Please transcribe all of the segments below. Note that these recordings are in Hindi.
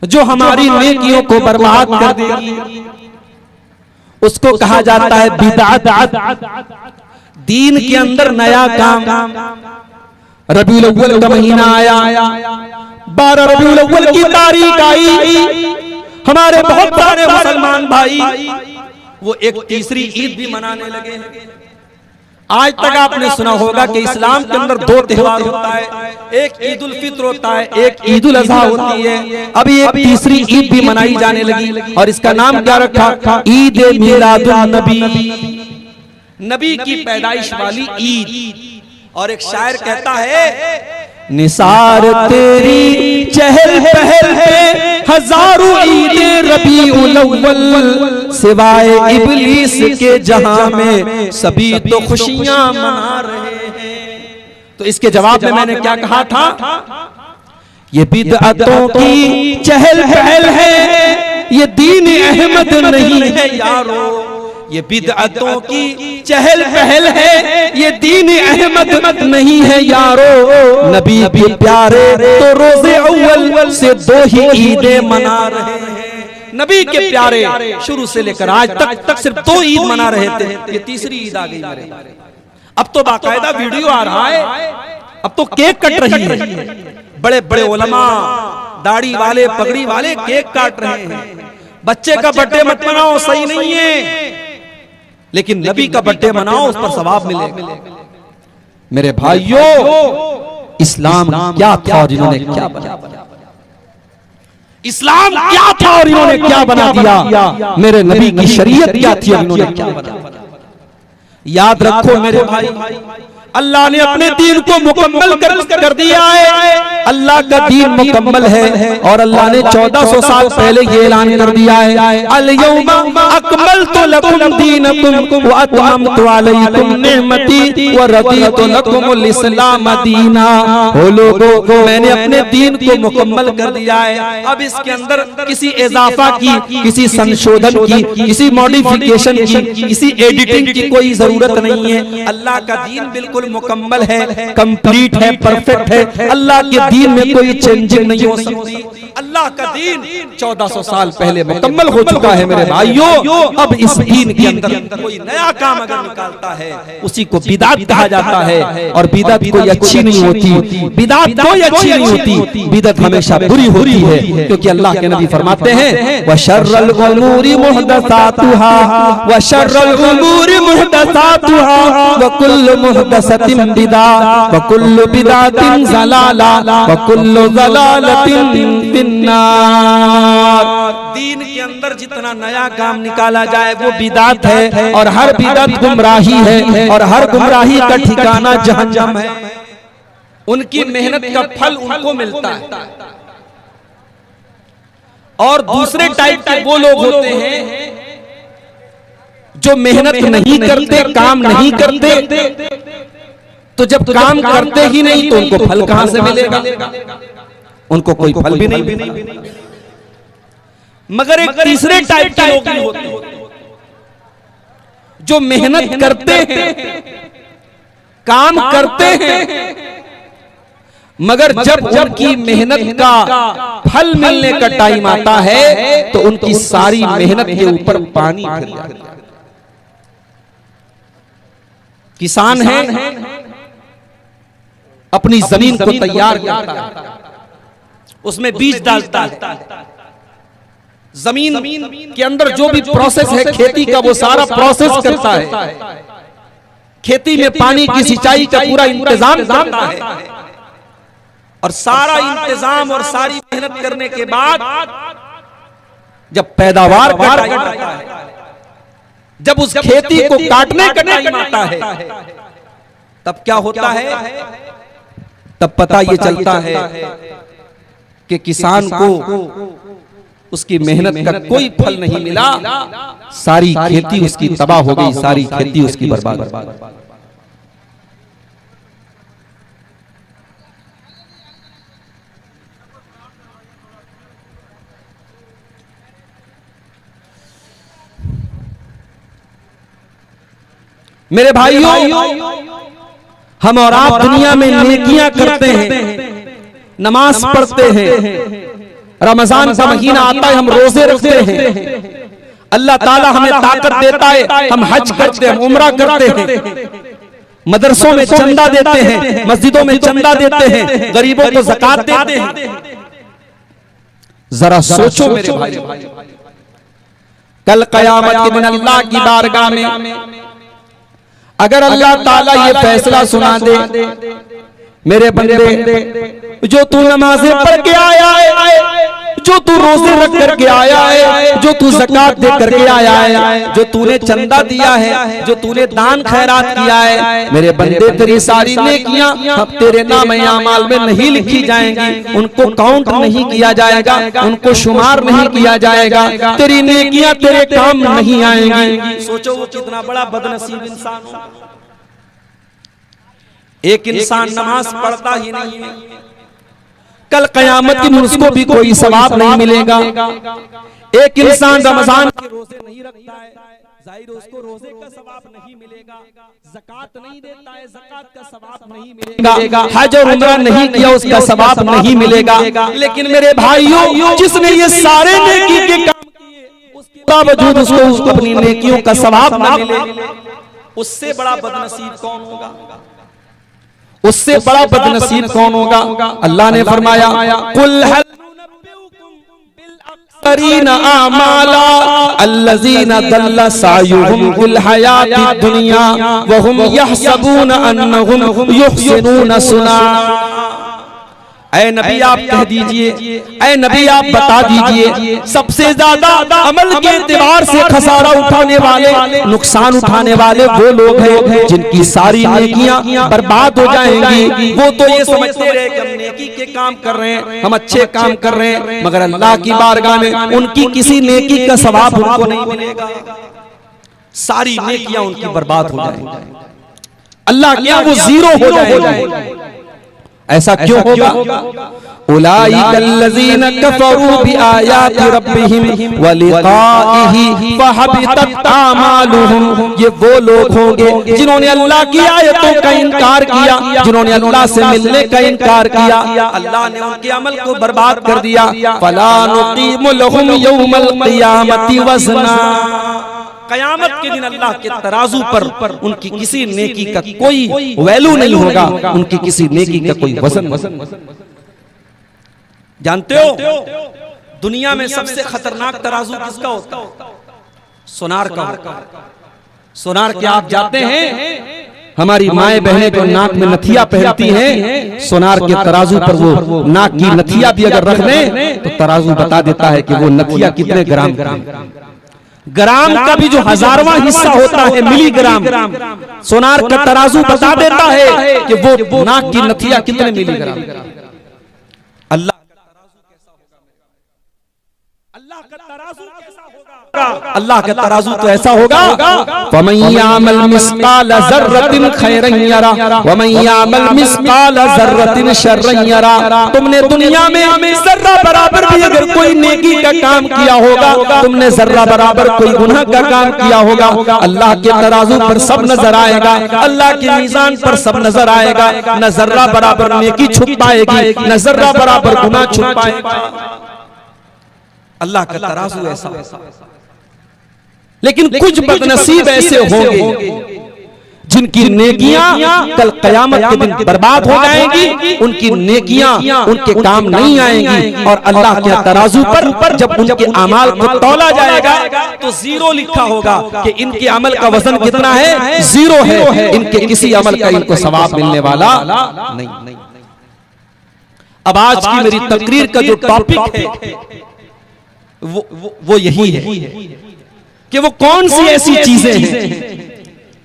जो हमारी नेकियों को बर्बाद कर देगी, उसको कहा जाता है बिदअत। दीन के अंदर नया काम। रबीउल अव्वल का महीना आया, 12 रबीउल अव्वल की तारीख आई, हमारे बहुत सारे मुसलमान भाई वो एक तीसरी ईद भी मनाने लगे हैं। आज तक आपने सुना होगा कि इस्लाम के अंदर 2 त्योहार होता है, एक ईद उल फित्र होता है, एक ईद उल अज़हा होती है। अभी एक तीसरी ईद भी मनाई जाने लगी और इसका नाम क्या रखा? ईद मिलादुन नबी, नबी की पैदाइश वाली ईद। और एक शायर कहता है, निसार तेरी चहल पहल है हजारों ईद रबीउल अव्वल, सिवाय इब्लीस के जहां में सभी तो खुशियां मना रहे हैं। तो इसके जवाब में मैंने क्या कहा था? ये बिदअतों की चहल पहल है, ये दीन अहमद नहीं है यारो। ये बिदअतों की चहल पहल है, ये दीन अहमद नहीं है यारो। नबी के प्यारे तो रोजे अव्वल से 2 ही ईदें मना रहे हैं। नबी के प्यारे शुरू से लेकर आज तक सिर्फ 2 ईद मना रहे थे, ये तीसरी ईद आ गई मेरे। अब तो बाकायदा वीडियो आ रहा है, अब तो केक कट रही है, बड़े बड़े उलमा, दाढ़ी वाले, पगड़ी वाले केक काट रहे हैं। बच्चे का बर्थडे मत मनाओ, सही नहीं है, लेकिन नबी का बर्थडे मनाओ, उस पर सवाब मिलेगा। मेरे भाइयों, इस्लाम क्या था और इन्होंने क्या बना दिया? इस्लाम क्या था और इन्होंने क्या बना दिया? मेरे नबी की शरीयत क्या थी और इन्होंने क्या बना दिया? याद रखो मेरे भाई, अल्लाह ने अपने दीन को मुकम्मल कर दिया है। अल्लाह का दीन मुकम्मल है और अल्लाह ने 1400 साल पहले ये ऐलान कर दिया है, अल यौमा अकमलतु लकुम दीनकुम व अतममतु अलैकुम निअमती व रदीतु लकुमुल इस्लाम दीना। ओ लोगों, मैंने अपने दीन को मुकम्मल कर दिया है। अब इसके अंदर किसी इजाफा की, किसी संशोधन की, किसी मॉडिफिकेशन की, किसी एडिटिंग की कोई जरूरत नहीं है। अल्लाह का दीन बिल्कुल मुकम्मल है, कंप्लीट है, परफेक्ट है। अल्लाह के दीन में कोई चेंजिंग नहीं हो सकती। अल्लाह का दीन 1400 साल पहले मुकम्मल हो चुका है मेरे भाइयों। अब इस दीन के अंदर कोई नया काम अगर निकालता है, उसी को बिदअत कहा जाता है। और बिदअत कोई अच्छी नहीं होती, बिदअत कोई अच्छी नहीं होती, बिदअत हमेशा बुरी होती है। क्योंकि अल्लाह के नबी फरमाते हैं, व शर्रुल उमूरि मुहदसातुहा व शर्रुल उमूरि मुहदसातुहा व कुल्लु मुहदसतिन बिदा व कुल्लु बिदातिन ज़लाला व कुल्लु ज़लालतिन फिन्नार। दीन के अंदर जितना नया काम निकाला जाए वो बिदात है, और हर बिदात गुमराही है, और हर गुमराही का ठिकाना जहन्नम है। उनकी मेहनत का फल उनको मिलता है। और दूसरे टाइप के वो लोग होते हैं जो मेहनत नहीं करते, काम नहीं करते, तो जब काम करते ही नहीं तो उनको फल कहां से मिलेगा? उनको कोई फल भी नहीं। मगर एक तीसरे टाइप के लोग होते हैं जो मेहनत करते हैं, काम करते हैं, मगर जब उनकी मेहनत का फल मिलने का टाइम आता है तो उनकी सारी मेहनत के ऊपर पानी फिर जाता है। किसान है, अपनी जमीन को तैयार करता है, उसमें बीज डालता है, जमीन के अंदर जो भी प्रोसेस है खेती का वो सारा प्रोसेस करता है, खेती में पानी की सिंचाई का पूरा इंतजाम करता है। और सारा इंतजाम और सारी मेहनत करने के बाद जब पैदावार का टाइम आता है, जब उस खेती को काटने का टाइम आता है, तब क्या होता है? तब पता ये चलता है कि किसान को उसकी मेहनत का कोई फल नहीं मिला, सारी खेती उसकी तबाह हो गई, सारी खेती उसकी बर्बाद हो गई। मेरे भाइयों, हम और आप दुनिया में नेकियां करते हैं, नमाज पढ़ते हैं, रमजान का महीना आता है, हम रोजे रखते हैं, अल्लाह ताला हमें ताकत देता है, हम हज करते हैं, उम्रा करते हैं, मदरसों में चंदा देते हैं, मस्जिदों में चंदा देते हैं, गरीबों को ज़कात देते हैं। जरा सोचो मेरे भाई, कल क़यामत के दिन अल्लाह की बारगाह में अगर अल्लाह ताला ये फैसला सुना दे, मेरे बंदे जो तू नमाज़ें पढ़ के आया है, जो तू रोजे रख करके आया है, जो तू ज़कात दे करके आया है, जो तूने चंदा दिया है, जो तूने दान खैरात किया है, मेरे बंदे तेरी सारी नेकियां अब तेरे नाम आमाल में नहीं लिखी जाएंगी, उनको काउंट नहीं किया जाएगा, उनको शुमार नहीं किया जाएगा, तेरी नेकियां तेरे काम नहीं आएंगी। सोचो वो कितना बड़ा बदनसीब इंसान होगा। एक इंसान नमाज पढ़ता ही नहीं है, कल क़यामत के दिन उसको भी कोई सवाब नहीं मिलेगा। एक इंसान रमजान के रोजे नहीं रखता है, जाहिर उसको रोजे का सवाब नहीं मिलेगा। ज़कात नहीं देता है, ज़कात का सवाब नहीं मिलेगा। हज और उम्रा नहीं किया, उसका सवाब नहीं मिलेगा। लेकिन मेरे भाइयों, जिसने ये सारे नेकी के काम किए, उसके बावजूद उसको अपनी नेकियों का सवाब न मिले, उससे बड़ा बदनसीब कौन होगा? उससे बड़ा बदनसीब कौन होगा? अल्लाह ने फरमाया, कुल हल अक्सरीना आमाला अल्लज़ीना दल्ला सायुहुम फिल हयातिद दुनिया व हुम यहसबूना अन्नहुम युहसिनूना सुना। ऐ नबी आप कह दीजिए, ऐ नबी आप बता दीजिए, सबसे ज्यादा अमल के एतबार से खसारा उठाने वाले, नुकसान उठाने वाले वो लोग हैं जिनकी सारी नेकियां बर्बाद हो जाएंगी। वो तो ये समझते रहे कि हम नेकी के काम कर रहे हैं, हम अच्छे काम कर रहे हैं, मगर अल्लाह की बारगाह में उनकी किसी नेकी का सवाब उनको नहीं मिलेगा। सारी नेकियां उनकी बर्बाद हो जाएंगी, अल्लाह क्या वो जीरो हो जाएंगे। ऐसा क्यों होगा? उलाइकल्लज़ीना कफ़रू बिआयाति रब्बिहिम व लिक़ाइहि फहबितत आमालुहुम। ये वो लोग होंगे जिन्होंने अल्लाह की आयतों का इनकार किया, जिन्होंने अल्लाह से मिलने का इनकार किया, अल्लाह ने उनके अमल को बर्बाद कर दिया। फला नुक़ीमु लहुम यौमल क़ियामति वज़ना। कयामत के दिन अल्लाह के तराजू पर उनकी किसी नेकी का कोई वैल्यू नहीं होगा, उनकी किसी नेकी का कोई वजन। जानते हो दुनिया में सबसे खतरनाक तराजू किसका होता है? सोनार का होता है। सोनार क्या आप जानते हैं? हमारी माए बहनें जो नाक में नथिया पहनती हैं, सोनार के तराजू पर वो नाक की नथिया भी अगर रख दें तो तराजू बता देता है कि वो नथिया कितने ग्राम का है। ग्राम का भी जो हजारवां हिस्सा होता है, मिलीग्राम, सोनार का तराजू बता देता है कि वो नाक की नथिया कितने मिलीग्राम। अल्लाह का तराजू कैसा होगा? अल्लाह का तराजू तो ऐसा होगा, वमन यामल मिस्काल ज़र्रतिन खैरन यरा वमन यामल मिस्काल ज़र्रतिन शर्रन यरा। तुमने दुनिया में जर्रा बराबर भी अगर कोई नेकी का काम किया होगा, तुमने जर्रा बराबर कोई गुनाह का काम किया होगा, अल्लाह के तराजू पर सब नजर आएगा, अल्लाह के मीज़ान पर सब नजर आएगा। न जर्रा बराबर नेकी छुप पाएगी, न जर्रा बराबर गुनाह छुप पाएगा। अल्लाह का तराजू ऐसा। लेकिन कुछ बदनसीब ऐसे होंगे जिनकी नेकियां कल कयामत के दिन बर्बाद हो जाएंगी, उनकी नेकियां उनके काम नहीं आएंगी, और अल्लाह के तराजू पर जब उनके अमाल को तौला जाएगा तो जीरो लिखा होगा कि इनके अमल का वजन कितना है? जीरो है। इनके किसी अमल का इनको सवाब मिलने वाला नहीं। अब आज की मेरी तकरीर का जो टॉपिक है वो यही है कि वो कौन सी ऐसी चीजें हैं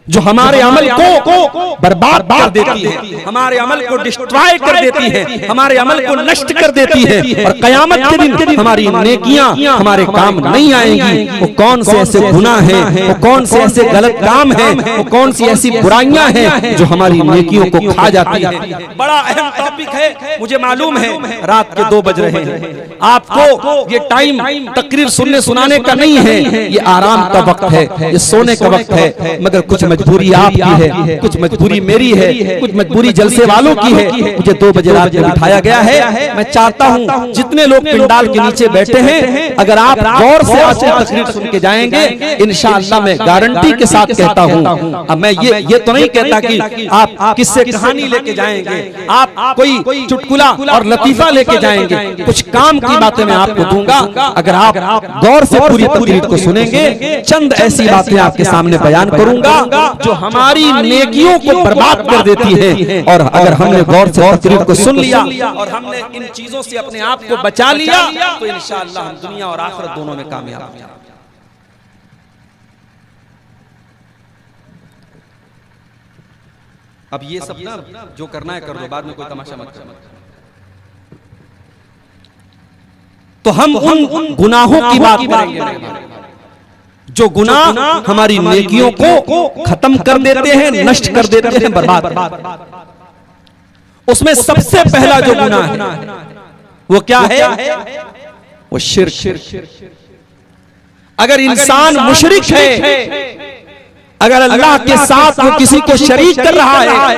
जो हमारे अमल को बर्बाद कर देती है, हमारे अमल को डिस्ट्रॉय कर देती है, हमारे अमल को नष्ट कर देती है, और कयामत के दिन हमारी नेकियां हमारे काम नहीं आएंगी। वो कौन से ऐसे गुनाह हैं, वो कौन से ऐसे गलत काम हैं, वो कौन सी ऐसी बुराइयां हैं जो हमारी नेकियों को खा जाती है। बड़ा अहम टॉपिक है, मुझे मालूम है रात के 2 बज रहे हैं, आपको ये टाइम तकरीर सुनने सुनाने का नहीं है, ये आराम का वक्त है, ये सोने का वक्त है, मगर कुछ मजबूरी आपकी है, कुछ मजबूरी मेरी है, कुछ मजबूरी जलसे वालों की है। मुझे 2 बजे रात में बिठाया गया है। मैं चाहता हूं जितने लोग पिंडाल के नीचे बैठे हैं, अगर आप गौर से आज की तकरीर सुन के जाएंगे, इंशाअल्लाह मैं गारंटी के साथ कहता हूं। अब मैं ये तो नहीं कहता कि आप किससे कहानी लेके जाएंगे, आप कोई चुटकुला और लतीफा लेके जाएंगे, कुछ काम की बातें मैं आपको दूंगा। अगर आप गौर से पूरी तकरीर को सुनेंगे, चंद ऐसी बातें आपके सामने बयान करूंगा जो हमारी नेकियों को बर्बाद कर देती है। और अगर हमने गौर से तकरीर को सुन लिया और हमने इन चीजों से अपने आप को बचा लिया, तो इंशाअल्लाह हम दुनिया और आखिरत दोनों में कामयाब होंगे। अब ये सब ना जो करना है कर लो, बाद में कोई तमाशा मत करो। तो हम उन गुनाहों की बात करेंगे जो गुनाह हमारी नेकियों को खत्म कर देते हैं, नष्ट कर देते हैं, बर्बाद। उसमें सबसे पहला जो गुनाह है वो क्या है? वो शिर्क। अगर इंसान मुशरिक है, अगर अल्लाह के साथ वो किसी को शरीक कर रहा है,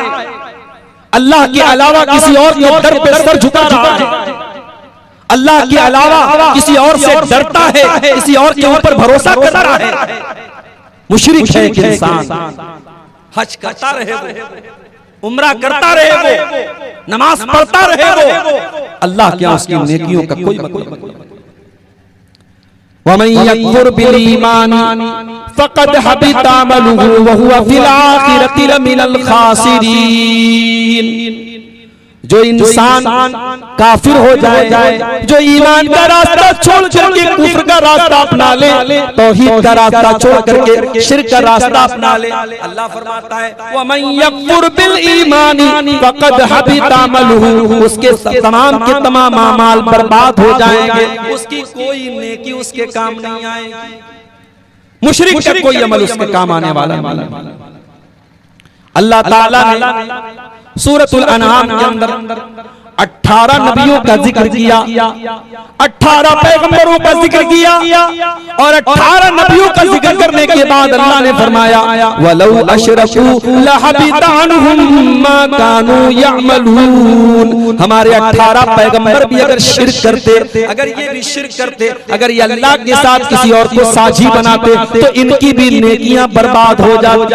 अल्लाह के अलावा किसी और के दर पे सर झुका रहा है, अल्लाह के अलावा किसी और से डरता है, किसी और के ऊपर भरोसा कर रहा है, मुशरिक है कि इंसान। हज करता रहे वो, उम्रा करता रहे वो, नमाज पढ़ता रहे वो, अल्लाह क्या उसकी नेकियों का कोई मतलब नहीं। वमन यकफुर बिल ईमान फक़द हबिता अमलुहु व हुवा फिल आखिरति लमिनल खासिरीन। जो इंसान काफिर हो जाए, जो ईमान का रास्ता छोड़ करके कुफ्र का रास्ता अपना ले, तौहीद का रास्ता छोड़ करके शिर्क का रास्ता अपना ले, अल्लाह फरमाता है वमन यकफुर बिल ईमानी फक़द हबिता अमलुहु, उसके तमाम के तमाम अमाल बर्बाद हो जाएंगे, उसकी कोई नेकी उसके काम नहीं आएगी, मुशरिक का कोई अमल उसके काम आने वाला नहीं। अल्लाह ताला ने सूरतुल अनआम के अंदर 18 नबियों का जिक्र किया, 18 पैगंबरों का जिक्र किया, और 18 नबियों का जिक्र करने के बाद अल्लाह ने फरमाया वलौ अशरकू लहबिता अन्हुम मा कानू यअमलून। हमारे 18 पैगंबर भी अगर शिर्क करते, अगर ये भी शिर्क करते, अगर ये अल्लाह के साथ किसी और को साझी बनाते, तो इनकी भी नेकियां बर्बाद हो जाती।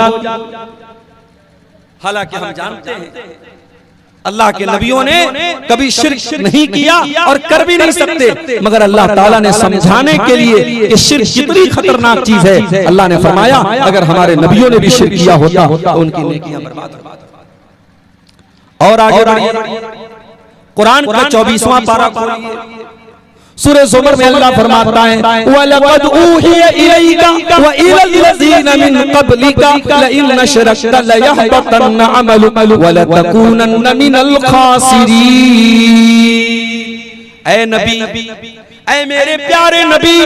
हालांकि हम जानते हैं अल्लाह के नबियों ने कभी शिर्क नहीं किया और कर भी नहीं सकते, मगर अल्लाह ताला ने समझाने के लिए कि शिर्क कितनी खतरनाक चीज है, अल्लाह ने फरमाया अगर हमारे नबियों ने भी शिर्क किया होता तो उनकी नेकियां बर्बाद होती। और आगे बढ़िए, कुरान का 24वां पारा खोलिए, सूरह ज़ुमर में अल्लाह फरमाता है वलक़द ऊहिया इलैका व इलल लज़ीना मिन क़ब्लिका लइन अशरकता लयहबतन्न अमलुका व लतकूनन्न मिनल ख़ासिरीन। ऐ नबी, ऐ मेरे प्यारे नबी,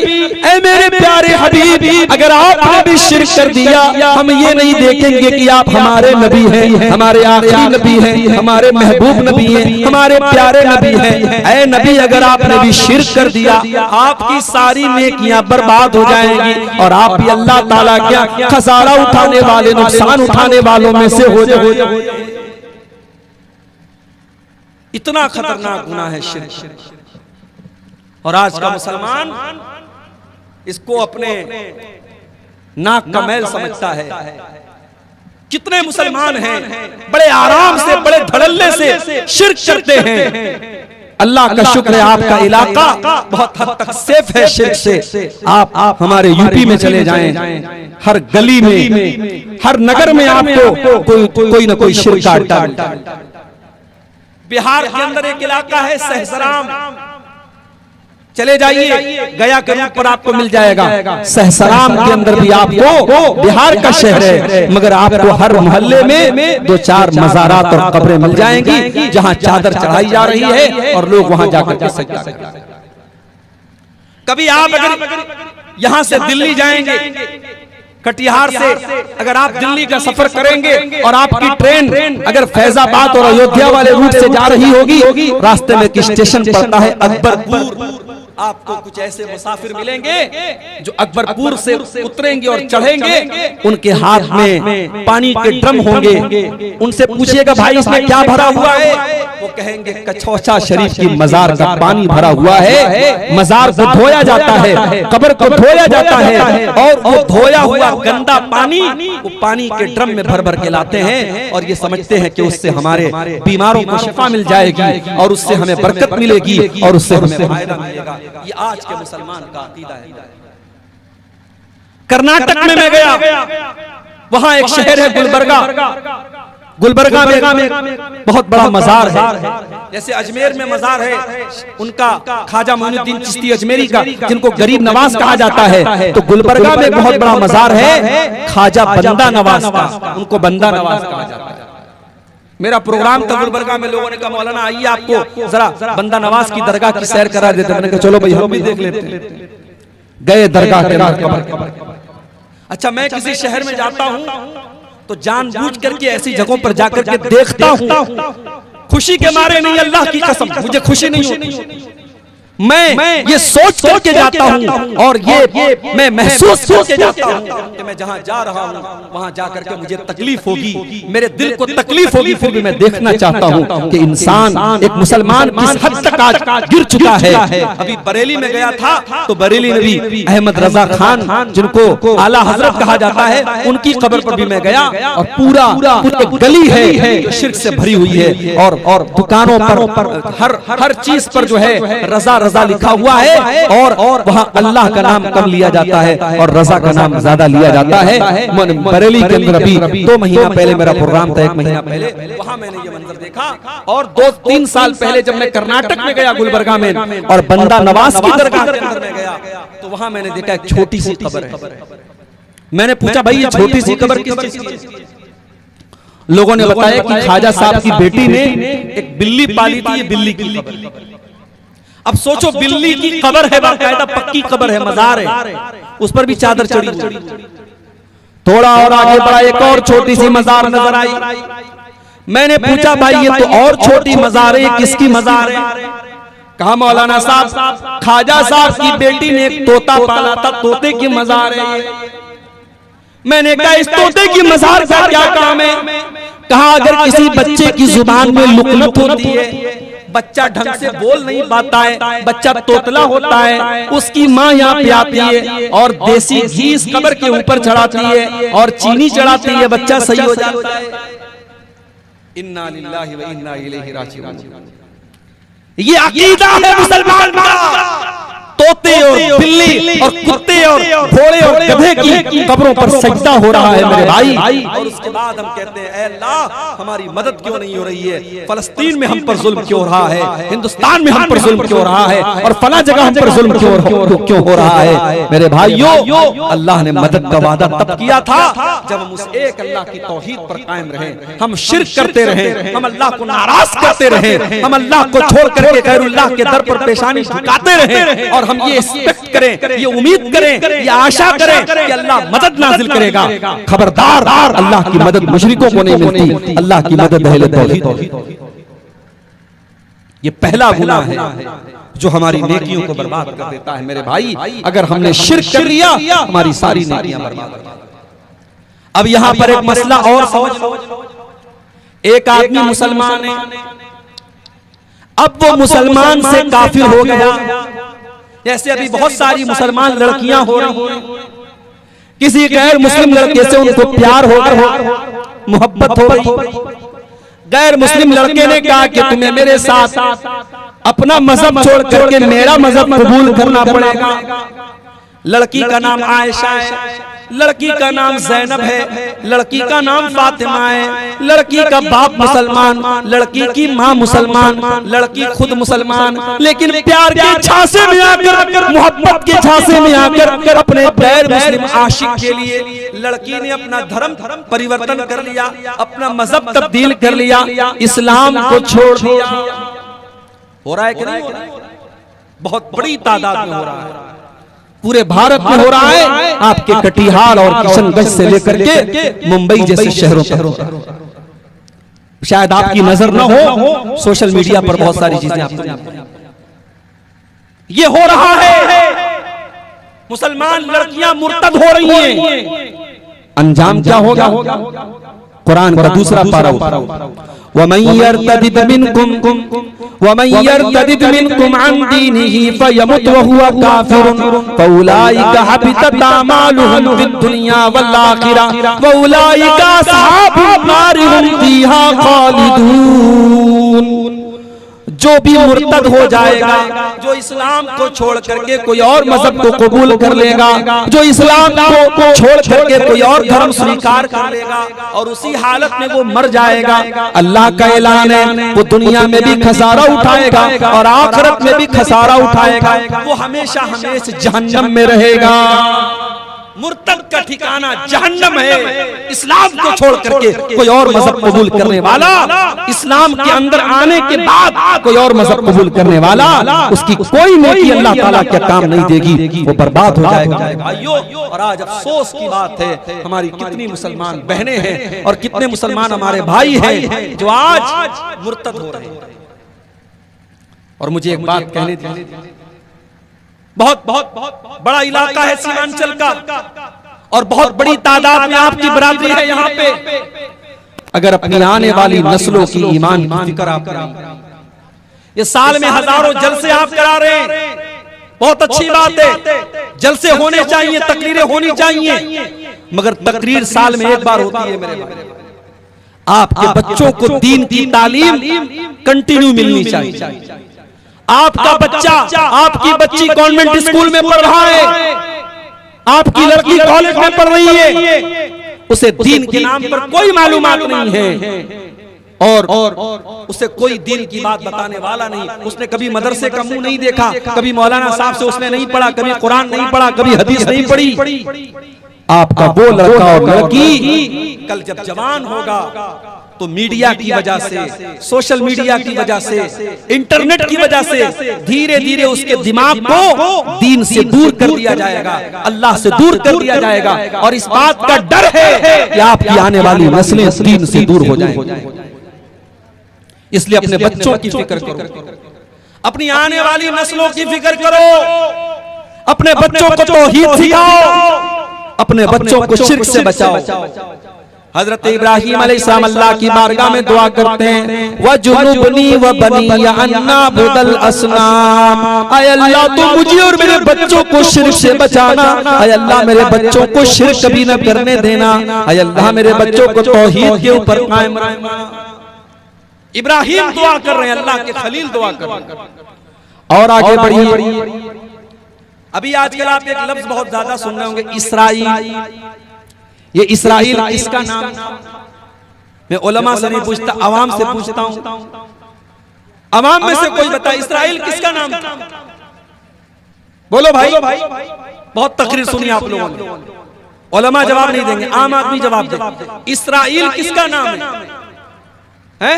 ऐ मेरे प्यारे हबीब, अगर आपने भी शिर्क कर दिया, हम ये नहीं देखेंगे कि आप हमारे नबी हैं, हमारे आखिरी नबी हैं, हमारे महबूब नबी हैं, हमारे प्यारे नबी हैं। ऐ नबी, अगर आपने भी शिर्क कर दिया, आपकी सारी नेकियां बर्बाद हो जाएंगी और आप भी अल्लाह ताला क्या खसारा उठाने वाले, नुकसान उठाने वालों में से हो जाएंगे। इतना खतरनाक गुनाह है शिर्क। और आज का मुसलमान इसको अपने नाक का मैल समझता है। कितने मुसलमान हैं बड़े आराम से, बड़े धड़ल्ले से शिर्क करते हैं। अल्लाह का शुक्र है आपका इलाका बहुत हद तक सेफ है शिर्क से। आप हमारे यूपी में चले जाएं, हर गली में, हर नगर में आपको कोई ना कोई शिर्क का अड्डा मिलता है। बिहार के अंदर एक इलाका है सहसराम, चले जाइए, गया के रूप पर आपको मिल जाएगा। सहसराम के अंदर भी आपको, बिहार का शहर है, मगर आपको हर मोहल्ले में 2-4 मज़ारात और कब्रें मिल जाएंगी जहां चादर चढ़ाई जा रही है और लोग वहां जाकर के सजदा करते हैं। कभी आप अगर यहां से दिल्ली जाएंगे, कटिहार से अगर आप दिल्ली का सफर करेंगे और आपकी ट्रेन अगर फैजाबाद और अयोध्या वाले रूट से जा रही होगी, रास्ते में एक स्टेशन पड़ता है अकबरपुर। आपको कुछ ऐसे मुसाफिर मिलेंगे जो अकबरपुर से उतरेंगे और चढ़ेंगे, उनके हाथ में पानी के ड्रम होंगे। उनसे पूछिएगा भाई इसमें क्या भरा हुआ है, वो कहेंगे कछौचा शरीफ की मजार का पानी भरा हुआ है। मजार को धोया जाता है, कब्र को धोया जाता है, और वो धोया हुआ गंदा पानी वो पानी के ड्रम में भर भर के लाते हैं और ये समझते हैं कि उससे हमारे बीमारों को शिफा मिल जाएगी और उससे हमें बरकत मिलेगी और उससे हमें फायदा मिलेगा। ये आज के मुसलमान का अकीदा है। कर्नाटक में मैं गया, वहां एक शहर है गुलबर्गा। गुलबर्गा में बहुत बड़ा मजार है, जैसे अजमेर में मजार है उनका ख्वाजा मोइनुद्दीन चिश्ती अजमेरी का, जिनको गरीब नवाज कहा जाता है, तो गुलबर्गा में बहुत बड़ा मजार है ख्वाजा बंदा नवाज का, उनको बंदा नवाज कहा जाता है। मेरा प्रोग्राम था गुलबर्गा में, लोगों ने कहा मौलाना आइए आपको जरा बंदा नवाज की दरगाह की सैर करा देते। मैंने कहा चलो भाई हम भी देख लेते हैं। गए दरगाह के। अच्छा, मैं किसी शहर में जाता हूं तो जानबूझ करके ऐसी जगहों पर जाकर के देखता हूं, खुशी के मारे नहीं, अल्लाह की कसम मुझे खुशी नहीं होती। मैं ये सोच करके जाता हूँ और ये मैं महसूस करके जाता हूँ कि मैं जहाँ जा रहा हूँ वहाँ जाकर के मुझे तकलीफ होगी, मेरे दिल को तकलीफ होगी, फिर भी मैं देखना चाहता हूँ कि इंसान एक मुसलमान किस हद तक आज गिर चुका है। अभी बरेली में गया था तो बरेली में भी अहमद रजा खान, जिनको आला हजरत कहा जाता है, उनकी कब्र पर भी मैं गया और पूरा गली है जो शिर्क से भरी हुई है और दुकानों पर हर चीज पर जो है रजा रजा लिखा हुआ है और वहाँ अल्लाह का नाम कम लिया जाता है और रजा का नाम ज्यादा लिया जाता है। बरेली के अंदर अभी 2 महीना पहले मेरा प्रोग्राम था, 1 महीना पहले, वहाँ मैंने ये मंजर देखा। और 2-3 साल पहले जब मैं कर्नाटक में गया गुलबर्गा में और बंदा नवाज की दरगाह के अंदर में गया तो वहाँ मैंने देखा एक छोटी सी कब्र है। मैंने पूछा भाई ये छोटी सी कब्र किस चीज की है? लोगों ने बताया कि ख्वाजा साहब की बेटी ने एक बिल्ली पाली थी, ये बिल्ली की कब्र। अब सोचो बिल्ली की कब्र है, बाकायदा पक्की कब्र है, मजार है, उस पर भी चादर चढ़ी। थोड़ा और आगे बढ़ा, एक और छोटी सी मजार नजर आई। मैंने पूछा भाई ये तो और छोटी मजार है, किसकी मजार है? कहा मौलाना साहब ख्वाजा साहब की बेटी ने एक तोता पाला था, तोते की मजार है। मैंने कहा इस तोते की मजार का क्या काम है? कहा अगर किसी बच्चे की जुबान में लुकलुक होती है, बच्चा ढंग से बोल नहीं पाता है, बच्चा तोतला होता है, उसकी माँ यहाँ पे आती है और देसी घी इस कब्र के ऊपर चढ़ाती है और चीनी चढ़ाती है, बच्चा सही हो जाता है। इन्ना लिल्लाहि व इन्ना इलैहि राजिऊन। ये अकीदा है मुसलमान का। तोते और बिल्ली और कुत्ते और घोड़े और गधे की कब्रों पर सजदा हो रहा है मेरे भाई। और उसके बाद हम कहते हैं ऐ अल्लाह हमारी मदद क्यों नहीं हो रही है? फलस्तीन में हम पर जुल्म क्यों हो रहा है, हिंदुस्तान में हम पर जुल्म क्यों हो रहा है और फला जगह हम पर जुल्म क्यों हो रहा है? मेरे भाइयों, अल्लाह ने मदद का वादा तब किया था जब हम उस एक अल्लाह की तौहीद पर कायम रहे, हम शिर्क करते रहे, हम अल्लाह को नाराज करते रहे, हम अल्लाह को छोड़ करके गैरुल्लाह के दर पर पेशानी झुकाते रहे और हम ये एक्सपेक्ट करें, ये उम्मीद करें, ये आशा करें कि अल्लाह मदद नाजिल करेगा। खबरदार, अल्लाह की मदद मुशरिकों को नहीं मिलती, अल्लाह की मदद अहले तौहीद। ये पहला गुनाह है जो हमारी नेकियों को बर्बाद कर देता है मेरे भाई। अगर हमने शिर्क कर लिया हमारी सारी नेकियां बर्बाद। अब यहां पर एक मसला और समझ लो। एक आदमी मुसलमान है, अब वो मुसलमान से काफिर हो गया। जैसे अभी बहुत सारी मुसलमान लड़कियां हो रही हैं, किसी गैर मुस्लिम लड़के से उनको प्यार हो गया, मोहब्बत हो गई। गैर मुस्लिम लड़के ने कहा कि तुम्हें मेरे साथ अपना मजहब छोड़ करके मेरा मजहब कबूल करना पड़ेगा। लड़की का नाम आयशा है, लड़की का नाम जैनब है, लड़की का नाम फातिमा है, लड़की का बाप मुसलमान, लड़की की माँ मुसलमान, लड़की खुद मुसलमान, लेकिन प्यार के झांसे में आकर, मोहब्बत के झांसे में आकर अपने गैर मुस्लिम आशिक के लिए लड़की ने अपना धर्म परिवर्तन कर लिया, अपना मजहब तब्दील कर लिया, इस्लाम को छोड़ दिया। हो रहा है कि नहीं हो रहा है? बहुत बड़ी तादाद में हो रहा है, पूरे भारत में हो रहा है। आपके कटिहार और किशनगंज से लेकर के मुंबई जैसे शहरों पर शायद आपकी नजर न हो, सोशल मीडिया पर बहुत सारी चीजें आपको। ये हो रहा है, मुसलमान लड़कियां मुर्तद हो रही हैं, अंजाम क्या होगा? कुरान का दूसरा पारा, वमन यर्तदिद मिनकुम अन दीनिही फयमुत वहुवा काफिरुन फउलाइका हबितत अमालुहुम फिद दुनिया वल आखिरह वउलाइका अस्हाबुन नार हुम फीहा खालिदून। जो भी मुर्तद हो जाएगा, जो इस्लाम को छोड़ करके कोई और मजहब को कबूल कर लेगा, जो इस्लाम को छोड़ करके कोई और धर्म स्वीकार कर लेगा और उसी हालत में वो मर जाएगा, अल्लाह का ऐलान है वो दुनिया में भी खसारा उठाएगा और आखिरत में भी खसारा उठाएगा, वो हमेशा हमेशा जहन्नम में रहेगा। मुर्तद का ठिकाना जहन्नम है। इस्लाम को छोड़ करके कोई और मजहब कबूल करने वाला, इस्लाम के अंदर आने के बाद कोई और मजहब कबूल करने वाला, उसकी कोई नेकी अल्लाह ताला क्या काम नहीं देगी, वो बर्बाद हो जाएगा। भाइयों, और आज अफसोस की बात है, हमारी कितनी मुसलमान बहनें हैं और कितने मुसलमान हमारे भाई हैं जो आज मुर्तद हो रहे हैं। और मुझे एक बात कहने दीजिए, बहुत बहुत बहुत बड़ा इलाका है सीमांचल का और बहुत बड़ी तादाद में आपकी बरादरी है यहाँ पे। अगर अपनी आने वाली नस्लों की ईमान की फिक्र आप करें, ये साल में हजारों जलसे आप करा रहे हैं, बहुत अच्छी बात है, जलसे होने चाहिए, तकरीरें होनी चाहिए, मगर तकरीर साल में एक बार होती है मेरे भाई। आपके बच्चों को दीन की तालीम कंटिन्यू मिलनी चाहिए। आपका बच्चा, आपकी बच्ची कॉन्वेंट स्कूल में पढ़ रहा है, आपकी लड़की कॉलेज में पढ़ रही है, उसे दीन के नाम पर कोई मालूमात नहीं है और उसे कोई दीन की बात बताने वाला नहीं। उसने कभी मदरसे का मुंह नहीं देखा, कभी मौलाना साहब से उसने नहीं पढ़ा, कभी कुरान नहीं पढ़ा, कभी हदीस नहीं पढ़ी। आपका वो लड़का और लड़की कल जब जवान होगा तो मीडिया की वजह से, सोशल मीडिया की वजह से, इंटरनेट की वजह से धीरे धीरे उसके दिमाग को दीन से दूर कर दिया जाएगा, अल्लाह से दूर कर दिया जाएगा। और इस बात का डर है कि आपकी आने वाली नस्लें दीन से दूर हो जाएंगी। इसलिए अपने बच्चों की फिक्र करो, अपनी आने वाली नस्लों की फिक्र करो, अपने बच्चों को तौहीद सिखाओ, अपने बच्चों को शिर्क से बचाओ। हजरत इब्राहिम अलैहिस्सलाम अल्लाह की बारगाह में दुआ करते हैं, वजुनुबनी व बनिया अन्ना बुदल असनाम। आय अल्लाह तू मुझे और मेरे बच्चों को शिर्क से बचाना, आय अल्लाह मेरे बच्चों को शिर्क कभी न करने देना, आय अल्लाह मेरे बच्चों को तौहीद के ऊपर कायम रखना। इब्राहिम दुआ कर रहे हैं, अल्लाह के खलील दुआ कर रहे हैं। और आगे बढ़िए, अभी आजकल आप एक लफ्ज बहुत ज्यादा सुन रहे होंगे, इसराइल। ये इसराइल किसका नाम? मैं उलमा से नहीं पूछता, अवाम से पूछता हूं। अवाम में से कोई बताए इसराइल किसका नाम था? बोलो भाई, बहुत तकरीर सुनी आप लोगों ने, उलमा जवाब नहीं देंगे, आम आदमी जवाब दे। इसराइल किसका नाम है?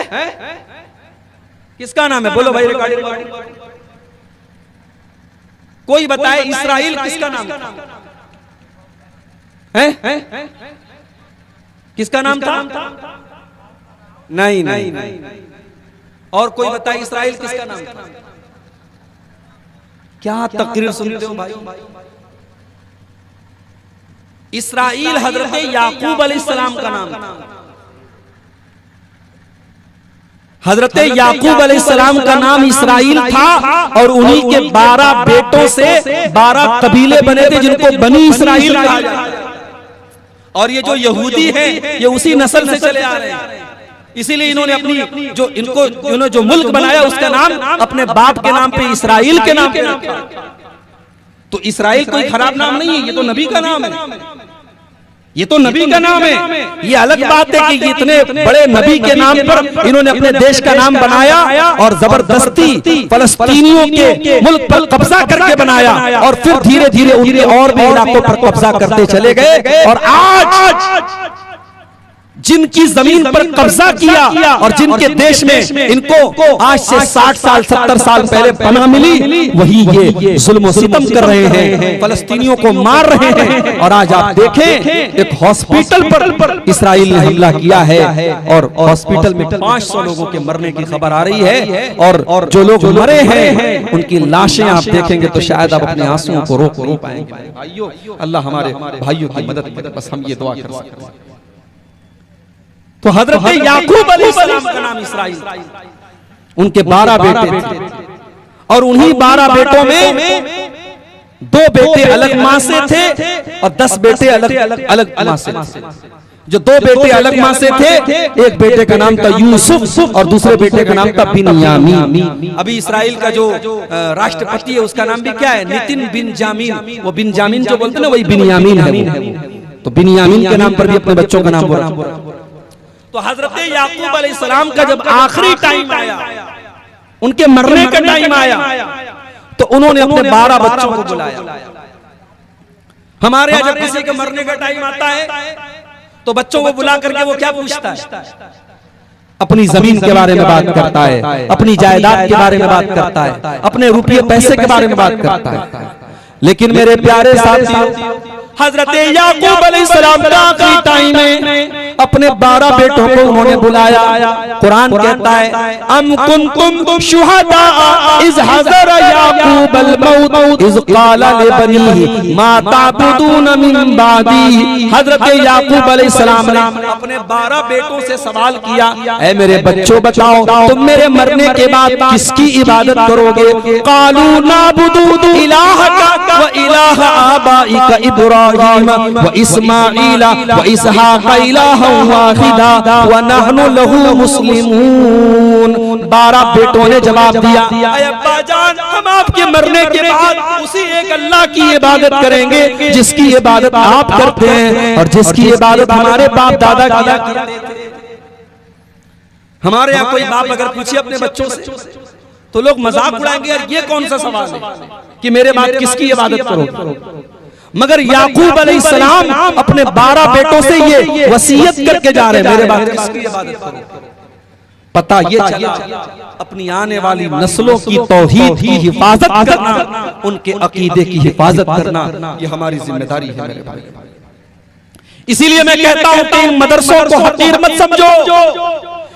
किसका नाम है? बोलो भाई, रिकॉर्डिंग कोई बताए इसराइल किसका नाम है? किसका नाम था? नहीं नहीं, और कोई बताए इसराइल किसका नाम था? क्या तकरीर सुनते हो भाई? इसराइल हजरत याकूब अलैहिस्सलाम का नाम था। हजरत याकूब अलैहिस्सलाम का नाम इसराइल था और उन्हीं के 12 बेटों से 12 कबीले बने थे जिनको बनी इसराइल कहा जाता है। और ये जो यहूदी हैं ये उसी नस्ल से चले आ रहे हैं, इसीलिए इन्होंने अपनी जो इन्होंने जो मुल्क बनाया उसका नाम अपने बाप के नाम पे इसराइल के नाम पे रखा। तो इसराइल कोई खराब नाम नहीं है, ये तो नबी का नाम है, ये तो नबी का नाम है। ये अलग बात है कि इतने बड़े नबी के नाम पर इन्होंने अपने देश का नाम बनाया और जबरदस्ती फलस्तीनियों के मुल्क पर कब्जा करके बनाया और फिर धीरे धीरे उनके और भी इलाकों पर कब्जा करते चले गए। और आज जिनकी जमीन पर कब्जा किया और जिनके देश में इनको आज से 60 साल 70 साल पहले पनाह मिली, वही ये जुल्म और सितम कर रहे हैं, फलस्तीनियों को मार रहे हैं। और आज आप देखें एक हॉस्पिटल पर इसराइल ने हमला किया है और हॉस्पिटल में 500 लोगों के मरने की खबर आ रही है, और जो लोग मरे हैं उनकी लाशें आप देखेंगे तो शायद आप अपने आंसुओं को रोक नहीं पाएंगे। भाइयों, अल्लाह हमारे भाइयों की मदद करे, बस हम ये दुआ कर सकते हैं। तो हजरत याकूब अलैहिस्सलाम का नाम इसराइल, उनके 12 बेटे थे और उन्हीं 12 बेटों में 2 बेटे अलग मां से थे और 10 बेटे अलग मां से थे। जो 2 बेटे अलग मां से थे, एक बेटे का नाम था यूसुफ और दूसरे बेटे का नाम था बिन्यामीन। अभी इसराइल का जो राष्ट्रपति है उसका नाम भी क्या है? नितिन बिन्जामिन। वो बिन्जामिन जो बोलते हैं ना, वही बिन्यामीन है। तो बिन्यामीन के नाम पर भी अपने बच्चों का नाम बोला। तो हजरत याकूब अलैहिस्सलाम का जब आखिरी टाइम आया, उनके मरने का टाइम आया, तो उन्होंने अपने 12 बच्चों को बुलाया। हमारे यहाँ जब किसी के मरने का टाइम आता है तो बच्चों को बुला करके वो क्या पूछता है? अपनी जमीन के बारे में बात करता है, अपनी जायदाद के बारे में बात करता है, अपने रुपये पैसे के बारे में बात करता है। लेकिन मेरे प्यारे साथियों, हजरत याकूब अलैहिस्सलाम का आखिरी टाइम में अपने 12 बेटों को उन्होंने बुलाया। कुरान कहता है, अम कुंतुम शुहदा इज़ हज़र याकूब अल मौत इज़ क़ाला लिबनीहि मा ताबुदून मिन बादी। हजरत याकूब अलैहिस्सलाम ने अपने 12 बेटों से सवाल किया, ऐ मेरे बच्चों बताओ, तुम मेरे मरने के बाद किसकी इबादत करोगे? क़ालू नाबुदु इलाहका व इलाह आबाइका इब्राहीम व इस्माईल व इसहाक़ इलाहा वाहिदा व नहनु लहू मुस्लिमून। 12 बेटों ने जवाब दिया, ऐ अब्बा जान, हम आपके मरने के बाद उसी एक अल्लाह की इबादत करेंगे जिसकी इबादत आप करते हैं और जिसकी इबादत हमारे बाप दादा किया करते थे। हमारे यहाँ कोई बाप अगर पूछे अपने बच्चों से तो लोग मजाक उड़ाएंगे, यार ये कौन सा सवाल है कि मेरे बाप किसकी इबादत करो। मगर याकूब अलैहिस्सलाम अपने 12 बेटों से ये वसीयत करके जा रहे हैं, मेरे बाप किसकी इबादत करो। पता ये चला अपनी आने वाली नस्लों की तौहीद की हिफाजत करना, उनके अकीदे की हिफाजत करना, ये हमारी जिम्मेदारी है मेरे भाई। इसीलिए मैं कहता हूं कि इन मदरसों को हकीर मत समझो।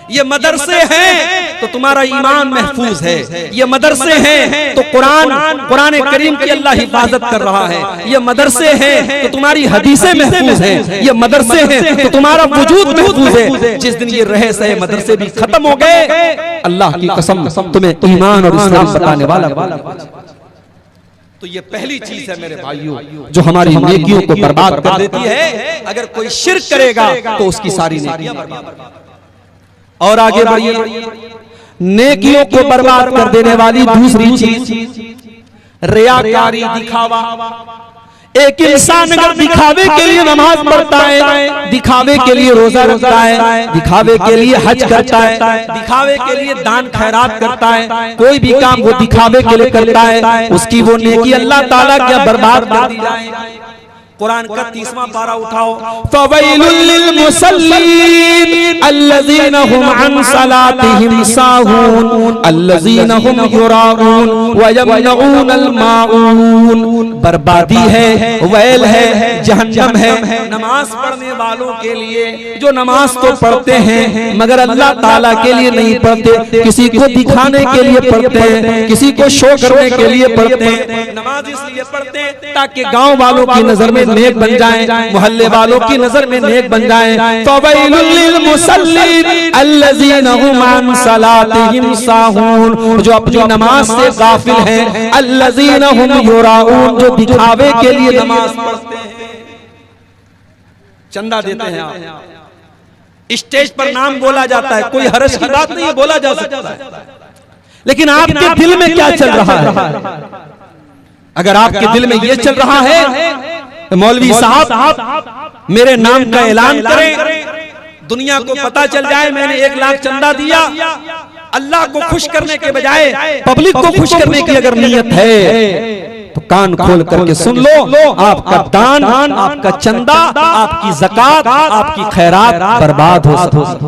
ये मदरसे हैं तो तुम्हारा ईमान महफूज है, ये मदरसे हैं तो कुरान करीम की अल्लाह हिफाजत कर रहा है, ये मदरसे हैं तो तुम्हारी हदीसें महफूज हैं, ये मदरसे हैं तो तुम्हारा वजूद महफूज है। जिस दिन ये रहे सहे मदरसे भी खत्म हो गए, अल्लाह की कसम तुम्हें ईमान और इस्लाम बताने वाला। तो ये पहली चीज है मेरे भाइयों जो हमारी नेकियों को बर्बाद कर देती है। अगर कोई शिर्क करेगा तो उसकी सारी नेकियां बर्बाद। और आगे बढ़िए, नेकियों को बर्बाद कर देने वाली दूसरी चीज रियाकारी, दिखावा। एक इंसान अगर दिखावे के लिए नमाज पढ़ता है, दिखावे के लिए रोजा रखता है, दिखावे के लिए हज करता है, दिखावे के लिए दान खैरात करता है, कोई भी काम वो दिखावे के लिए करता है, उसकी वो नेकी अल्लाह ताला क्या बर्बाद कर दी जाए। कुरान का 30वां पारा उठाओ, फवैलुल लिल मुसल्लीन अल्लज़ीना हुम अन सलातिहिम साहून अल्लज़ीना हुम युराऊन व यमनऊनल माऊन। बर्बादी है, वैल है, जहन्नम है नमाज पढ़ने वालों के लिए जो नमाज तो पढ़ते हैं मगर अल्लाह ताला के लिए नहीं पढ़ते, किसी को दिखाने के लिए पढ़ते हैं, किसी को शो करने के लिए पढ़ते हैं। नमाज इसलिए पढ़ते हैं ताकि गांव वालों की नजर में नेक बन जाएं, मोहल्ले वालों की नजर में नेक बन जाएं। फवैलुल लिल मुसल्लीन अल्लज़ीना हुम अन सलातिहिम साहून, जो अपनी नमाज से गाफिल हैं, अल्लज़ीना हुम युराऊन, जो दिखावे के लिए नमाज पढ़ते हैं, चंदा देते हैं। आप स्टेज पर नाम बोला जाता है, कोई हर्ष की बात नहीं है, बोला जा सकता है, लेकिन आपके दिल में क्या चल रहा है? अगर आपके दिल में ये चल रहा है मौलवी साहब मेरे नाम का ऐलान करें, दुनिया को पता चल जाए मैंने 1 लाख चंदा दिया, अल्लाह को खुश करने के बजाय पब्लिक को खुश करने की अगर नीयत है तो कान खोल करके सुन लो, आपका दान, आपका चंदा, आपकी ज़कात, आपकी खैरात बर्बाद हो सकती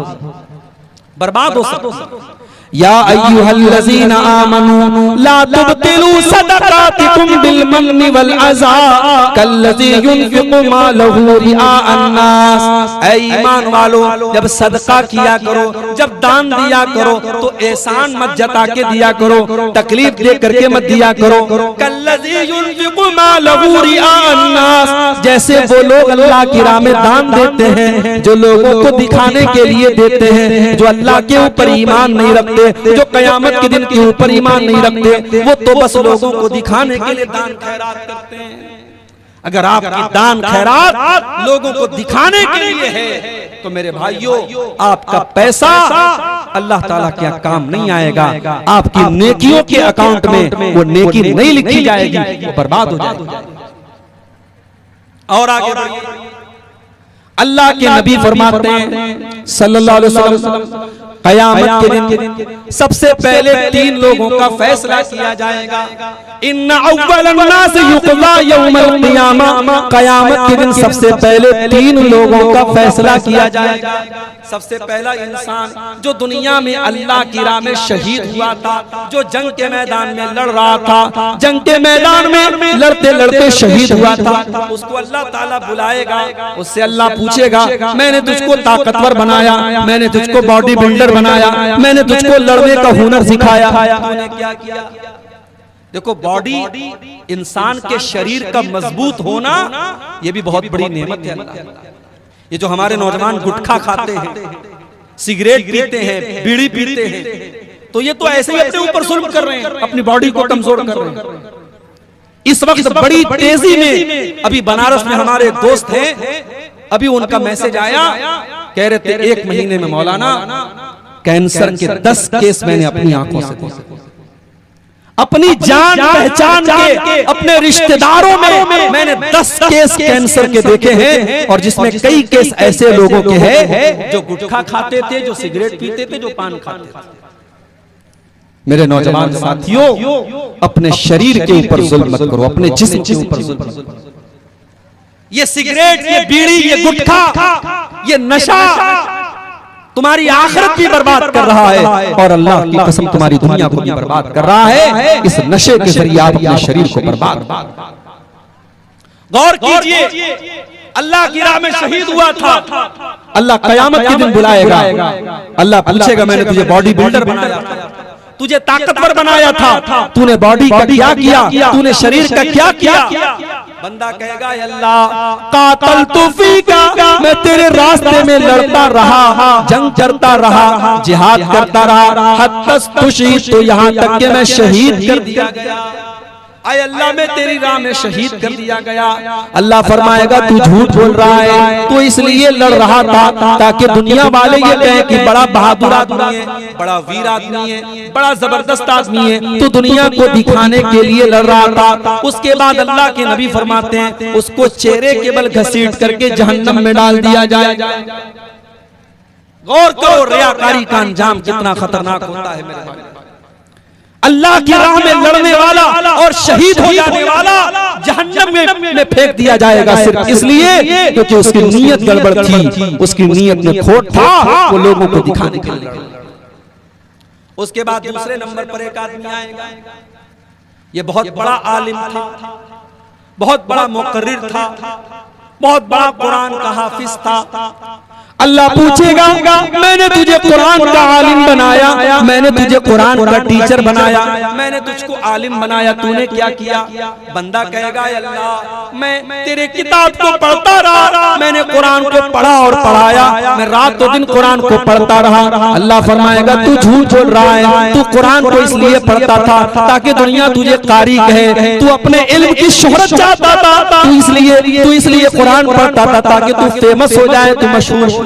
है। या अय्युहल्लज़ीना आमनू ला तुब्तिलू सदक़ातिकुम बिलमन्नि वल अज़ा कल्लज़ी युनफ़िक़ु मालहु रिआअन नास। ऐ ईमान वालो, जब सदका किया करो, जब दान दिया करो तो एहसान मत जता के दिया करो, तकलीफ दे करके मत दिया करो। कल्लज़ी युनफ़िक़ु मालहु रिआअन नास, जैसे वो लोग अल्लाह की राह में दान देते हैं, जो लोगों को दिखाने के लिए देते हैं, जो अल्लाह के ऊपर ईमान नहीं रखते, जो कयामत के दिन के ऊपर ईमान नहीं रखते, वो तो बस लोगों को दिखाने के लिए दान खैरात करते हैं। अगर आपकी दान खैरात लोगों को दिखाने के लिए है तो मेरे भाइयों, आपका पैसा अल्लाह ताला के काम नहीं आएगा, आपकी नेकियों के अकाउंट में वो नेकी नहीं लिखी जाएगी, वो बर्बाद हो जाएगी। और आगे अल्लाह के नबी फरमाते हैं सल्लल्लाहु अलैहि वसल्लम, क़यामत के दिन सबसे पहले 3 लोगों का फैसला किया जाएगा। इन्ना अव्वलन नास युक़ज़ा यौमल क़ियामा, क़यामत के दिन सबसे पहले 3 लोगों का फैसला किया जाएगा। सबसे पहला इंसान जो दुनिया में अल्लाह की राह में शहीद हुआ था, जो जंग के मैदान में लड़ रहा था, जंग के मैदान में लड़ते लड़ते शहीद हुआ था, उसको अल्लाह ताला बुलाएगा, उससे अल्लाह पूछेगा, मैंने तुझको ताकतवर बनाया, मैंने तुझको बॉडी बिल्डर बनाया, मैंने तुझको लड़ने का हुनर सिखाया, तूने क्या किया? देखो, बॉडी, इंसान के शरीर का मजबूत होना ये भी बहुत बड़ी नेमत है। ये जो हमारे नौजवान गुटखा खाते हैं, सिगरेट पीते हैं, बीड़ी पीते हैं, तो ये तो ऐसे ही अपने ऊपर जुल्म कर रहे हैं, अपनी बॉडी को कमजोर कर रहे हैं। इस वक्त बड़ी तेजी में अभी बनारस में हमारे एक दोस्त हैं, अभी उनका मैसेज आया, कह रहे थे 1 महीने में मौलाना कैंसर के 10 केस मैंने अपनी आंखों से देखे, अपनी जान पहचान के अपने रिश्तेदारों में मैंने 10 केस कैंसर के देखे हैं, और जिसमें कई केस ऐसे लोगों के हैं जो गुटखा खाते थे, जो सिगरेट पीते थे, जो पान खाते थे। मेरे नौजवान साथियों, अपने शरीर के ऊपर जुल्म मत करो, अपने जिस्म के ऊपर जुल्म मत करो। ये सिगरेट, ये बीड़ी, ये गुटखा, ये नशा तुम्हारी आखिरत भी बर्बाद कर रहा है, और अल्लाह की कसम तुम्हारी दुनिया को भी बर्बाद कर रहा है। इस नशे के जरिए आप अपने शरीर को बर्बाद। गौर कीजिए, अल्लाह की राह में शहीद हुआ था, अल्लाह कयामत के दिन बुलाएगा, अल्लाह पूछेगा, मैंने तुझे बॉडी बिल्डर बनाया था, तुझे ताकतवर बनाया था, तूने बॉडी का क्या किया, तूने शरीर का क्या किया? बंदा कहेगा, अल्लाह कातल तूफीका, मैं तेरे रास्ते में लड़ता रहा, जंग करता रहा, जिहाद करता रहा, हत्तस तुशी, तो यहाँ तक कि मैं शहीद कर दिया गया। आय अल्लाह, मैं तेरी राह में शहीद कर दिया गया। अल्लाह फरमाएगा, तू झूठ बोल रहा है, तू इसलिए लड़ रहा था ताकि दुनिया वाले ये कहें कि बड़ा बहादुर आदमी है, बड़ा वीर आदमी है, बड़ा जबरदस्त आदमी है, तू दुनिया को दिखाने के लिए लड़ रहा था। उसके बाद अल्लाह के नबी फरमाते हैं, उसको चेहरे के बल घसीट करके जहन्नम में डाल दिया जाए। गौर करो, रियाकारी का अंजाम कितना खतरनाक होता है मेरे भाई। अल्लाह की राह में लड़ने वाला और शहीद हो जाने वाला जहन्नम में फेंक दिया जाएगा, सिर्फ इसलिए क्योंकि उसकी नीयत गड़बड़ थी, उसकी नीयत में खोट था, वो लोगों को दिखाने के लिए। उसके बाद दूसरे नंबर पर एक आदमी आएगा, ये बहुत बड़ा आलिम था, बहुत बड़ा मुकर्रिर था, बहुत बड़ा कुरान का हाफिज था। अल्लाह पूछेगा, मैंने तुझे कुरान का आलिम बनाया, मैंने तुझे कुरान का टीचर बनाया, मैंने तुझको आलिम बनाया, तूने क्या किया? बंदा कहेगा, अल्लाह मैं तेरे किताब को पढ़ता रहा, मैंने कुरान को पढ़ा और पढ़ाया, मैं रात दिन कुरान को पढ़ता रहा। अल्लाह फरमाएगा, तू झूठ बोल रहा है, तू कुरान को इसलिए पढ़ता था ताकि दुनिया तुझे कारी कहे, तू अपने इल्म की शोहरत चाहता था, तू इसलिए कुरान पढ़ता था ताकि तू फेमस हो जाए, तू मशहूर हो जाए।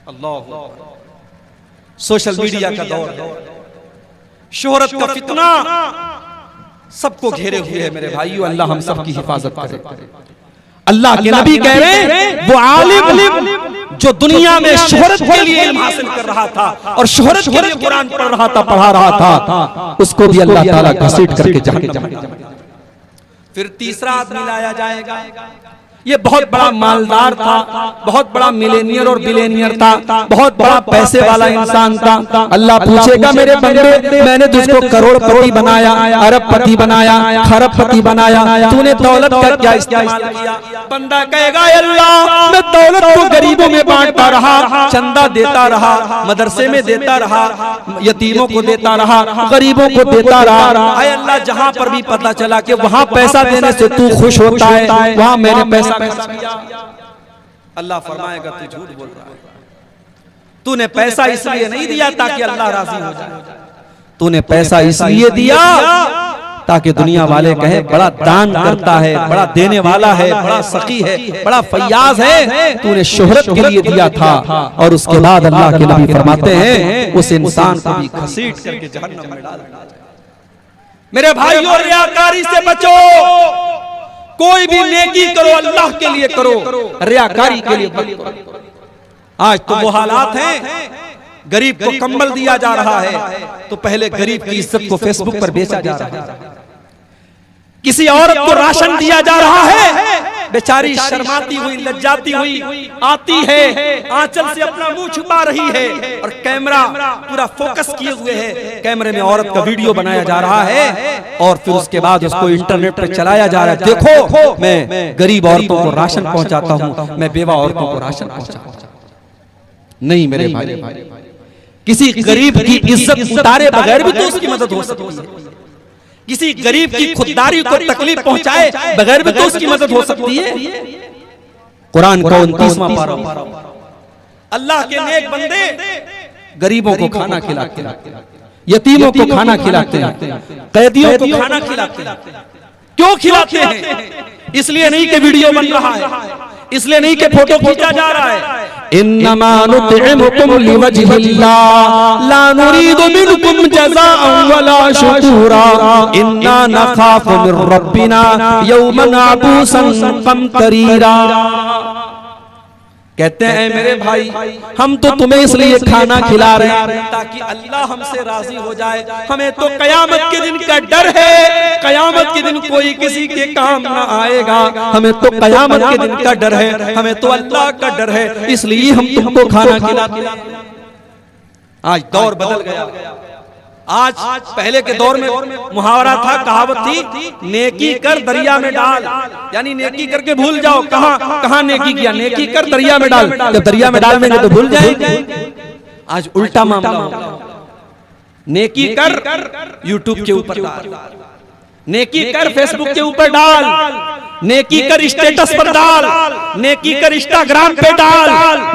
अल्लाह, सोशल मीडिया का दौर है, शोहरत का फितना सबको घेरे हुए है मेरे भाइयों। अल्लाह हम सब की हिफाजत करे। अल्लाह के नबी कह रहे हैं, वो आलिम जो दुनिया में शोहरत के लिए इल्म हासिल कर रहा था और शोहरत के लिए कुरान पढ़ रहा था, पढ़ा रहा था, उसको भी अल्लाह ताला घसीट करके जहन्नम फिर तीसरा आदमी लाया जाएगा। ये बहुत बड़ा मालदार था, बहुत बड़ा मिलेनियर और बिलेनियर था, बहुत बड़ा पैसे वाला इंसान था। अल्लाह पूछेगा मेरे बंदे, मैंने तुझको करोड़पति बनाया, अरबपति बनाया, खरबपति बनाया, तूने दौलत का क्या इस्तेमाल किया? बंदा कहेगा अल्लाह मैं दौलत को गरीबों में बांटता रहा, चंदा देता रहा, मदरसे में देता रहा, यतीमों को देता रहा, गरीबों को देता रहा। हाय अल्लाह, जहां पर भी पता चला कि वहां पैसा देने से तू खुश होता है, वहां मैंने पैसा किया। अल्लाह फरमाएगा तू झूठ बोल रहा है, तूने पैसा इसलिए नहीं दिया ताकि अल्लाह राजी हो जाए, तूने पैसा इसलिए दिया ताकि दुनिया वाले कहे बड़ा दान करता है, बड़ा देने वाला है, बड़ा सखी है, बड़ा फयाज है। तूने शोहरत के लिए दिया था। और उसके बाद अल्लाह के नबी फरमाते हैं उस इंसान को भी घसीट करके जहन्नम में डाल दिया जाए। मेरे भाइयों, रियाकारी से बचो। कोई भी नेकी करो अल्लाह के लिए करो, रियाकारी के लिए मत करो। आज तो वो हालात हैं, गरीब को कंबल दिया जा रहा है तो पहले गरीब की इज्जत को फेसबुक पर बेचा जा रहा है। किसी औरत को राशन दिया जा रहा है, बेचारी शर्माती हुई, लज्जाती हुई आती है, आंचल से अपना मुंह छुपा रही है और कैमरा पूरा फोकस किए हुए है, कैमरे में औरत का वीडियो बनाया जा रहा है और फिर उसके बाद उसको इंटरनेट पे चलाया जा रहा है। देखो मैं गरीब औरतों को राशन पहुंचाता हूं, मैं बेवा औरतों को राशन पहुंचाता हूं। नहीं मेरे भाई, किसी गरीब की इज्जत उतारे बगैर भी तो उसकी मदद हो सकती है। किसी गरीब की खुददारी को तकलीफ पहुंचाए बगैर भी तो उसकी मदद हो सकती है। कुरान का 29वां पारा, अल्लाह के नेक बंदे गरीबों को खाना खिलाते हैं, यतीमों को खाना खिलाते हैं, कैदियों को खाना खिलाते हैं। क्यों खिलाते हैं? इसलिए नहीं कि वीडियो बन रहा है, इसलिए नहीं कि फोटो खींचा जा रहा है। इन्नमा नुतइमुकुम लिवजहिल्लाह ला नुरीदु मिनकुम जज़ाअन वला शुकूरा इन्ना नखाफु मिर रब्बिना यौमन अबूसन कमतरीरा। कहते हैं मेरे भाई, हम तो तुम्हें इसलिए खाना खिला रहे हैं ताकि अल्लाह हमसे राजी हो जाए। हमें तो कयामत के दिन का डर है, कयामत के दिन कोई किसी के काम ना आएगा। हमें तो कयामत के दिन का डर है, हमें तो अल्लाह का डर है, इसलिए हम तुमको खाना खिलाते हैं। आज दौर बदल गया। आज पहले के दौर में मुहावरा था, कहावत थी, नेकी कर दरिया में डाल, यानी नेकी करके भूल जाओ। कहां नेकी किया? नेकी कर दरिया में डाल, जब दरिया में डाल देंगे तो भूल जाएंगे। आज उल्टा मामला हो, नेकी कर यूट्यूब के ऊपर डाल, नेकी कर फेसबुक के ऊपर डाल, नेकी कर स्टेटस पर डाल, नेकी कर इंस्टाग्राम पे डाल,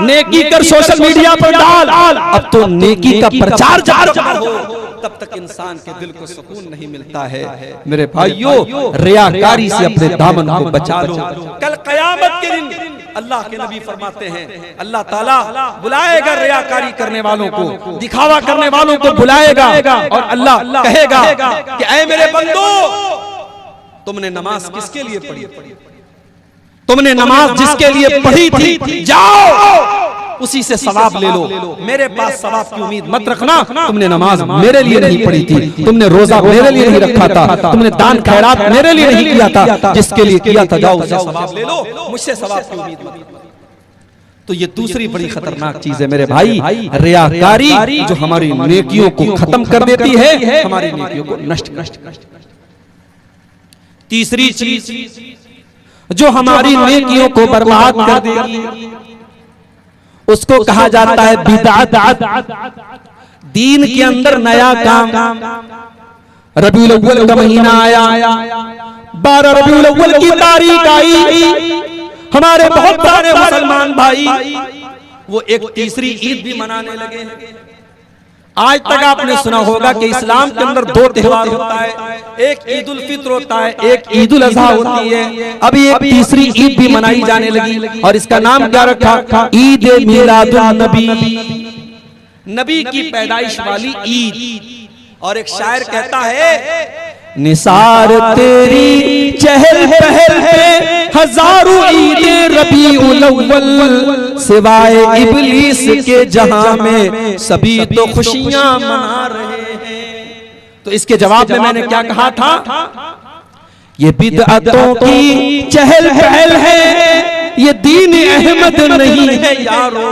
नेकी कर सोशल मीडिया पर डाल। अब तो नेकी का प्रचार जार हो, तब तक इंसान के दिल को सुकून नहीं मिलता है। मेरे भाइयों, रियाकारी से अपने दामन को बचा लो। कल कयामत के दिन अल्लाह के नबी फरमाते हैं, अल्लाह ताला बुलाएगा रियाकारी करने वालों को, दिखावा करने वालों को बुलाएगा और अल्लाह कहेगा कि ऐ मेरे बंदो, तुमने नमाज किसके लिए पढ़ी? तुमने नमाज जिसके लिए पढ़ी थी, जाओ उसी से सवाब ले लो। मेरे पास सवाब की उम्मीद मत रखना। तुमने नमाज मेरे लिए नहीं पढ़ी थी, तुमने रोजा मेरे लिए नहीं रखा था, तुमने दान खैरात मेरे लिए नहीं किया था, जिसके लिए किया था जाओ उसे सवाब ले लो, मुझसे सवाब की उम्मीद मत रखना। तो ये दूसरी बड़ी खतरनाक चीज है मेरे भाई, रियाकारी, जो हमारी नेकियों को खत्म कर देती है, हमारी नेकियों को नष्ट कर। तीसरी चीज जो हमारी नेकियों को बर्बाद कर देगी, उसको कहा जाता है बिदअत। दीन के अंदर नया काम। रबीउल अव्वल का महीना आया, 12 रबीउल अव्वल की तारीख आई, हमारे बहुत सारे मुसलमान भाई वो एक तीसरी ईद भी मनाने लगे हैं। आज तक आपने सुना होगा कि इस्लाम के अंदर 2 त्योहार होता है, एक ईद उल फित्र होता है, एक ईद उल अज़हा होती है। अभी एक तीसरी ईद भी मनाई जाने लगी और इसका नाम क्या रखा? ईद मिलादुन नबी, नबी की पैदाइश वाली ईद। और एक शायर कहता है, निसार तेरी चहल पहल पे हजारों ईदे रबीउल अव्वल, सिवाय इब्लीस के जहां में सभी तो खुशियां मना रहे हैं। तो इसके जवाब में मैंने क्या कहा था ये बिदअतों की चहल पहल है, ये दीन अहमद नहीं है यारो।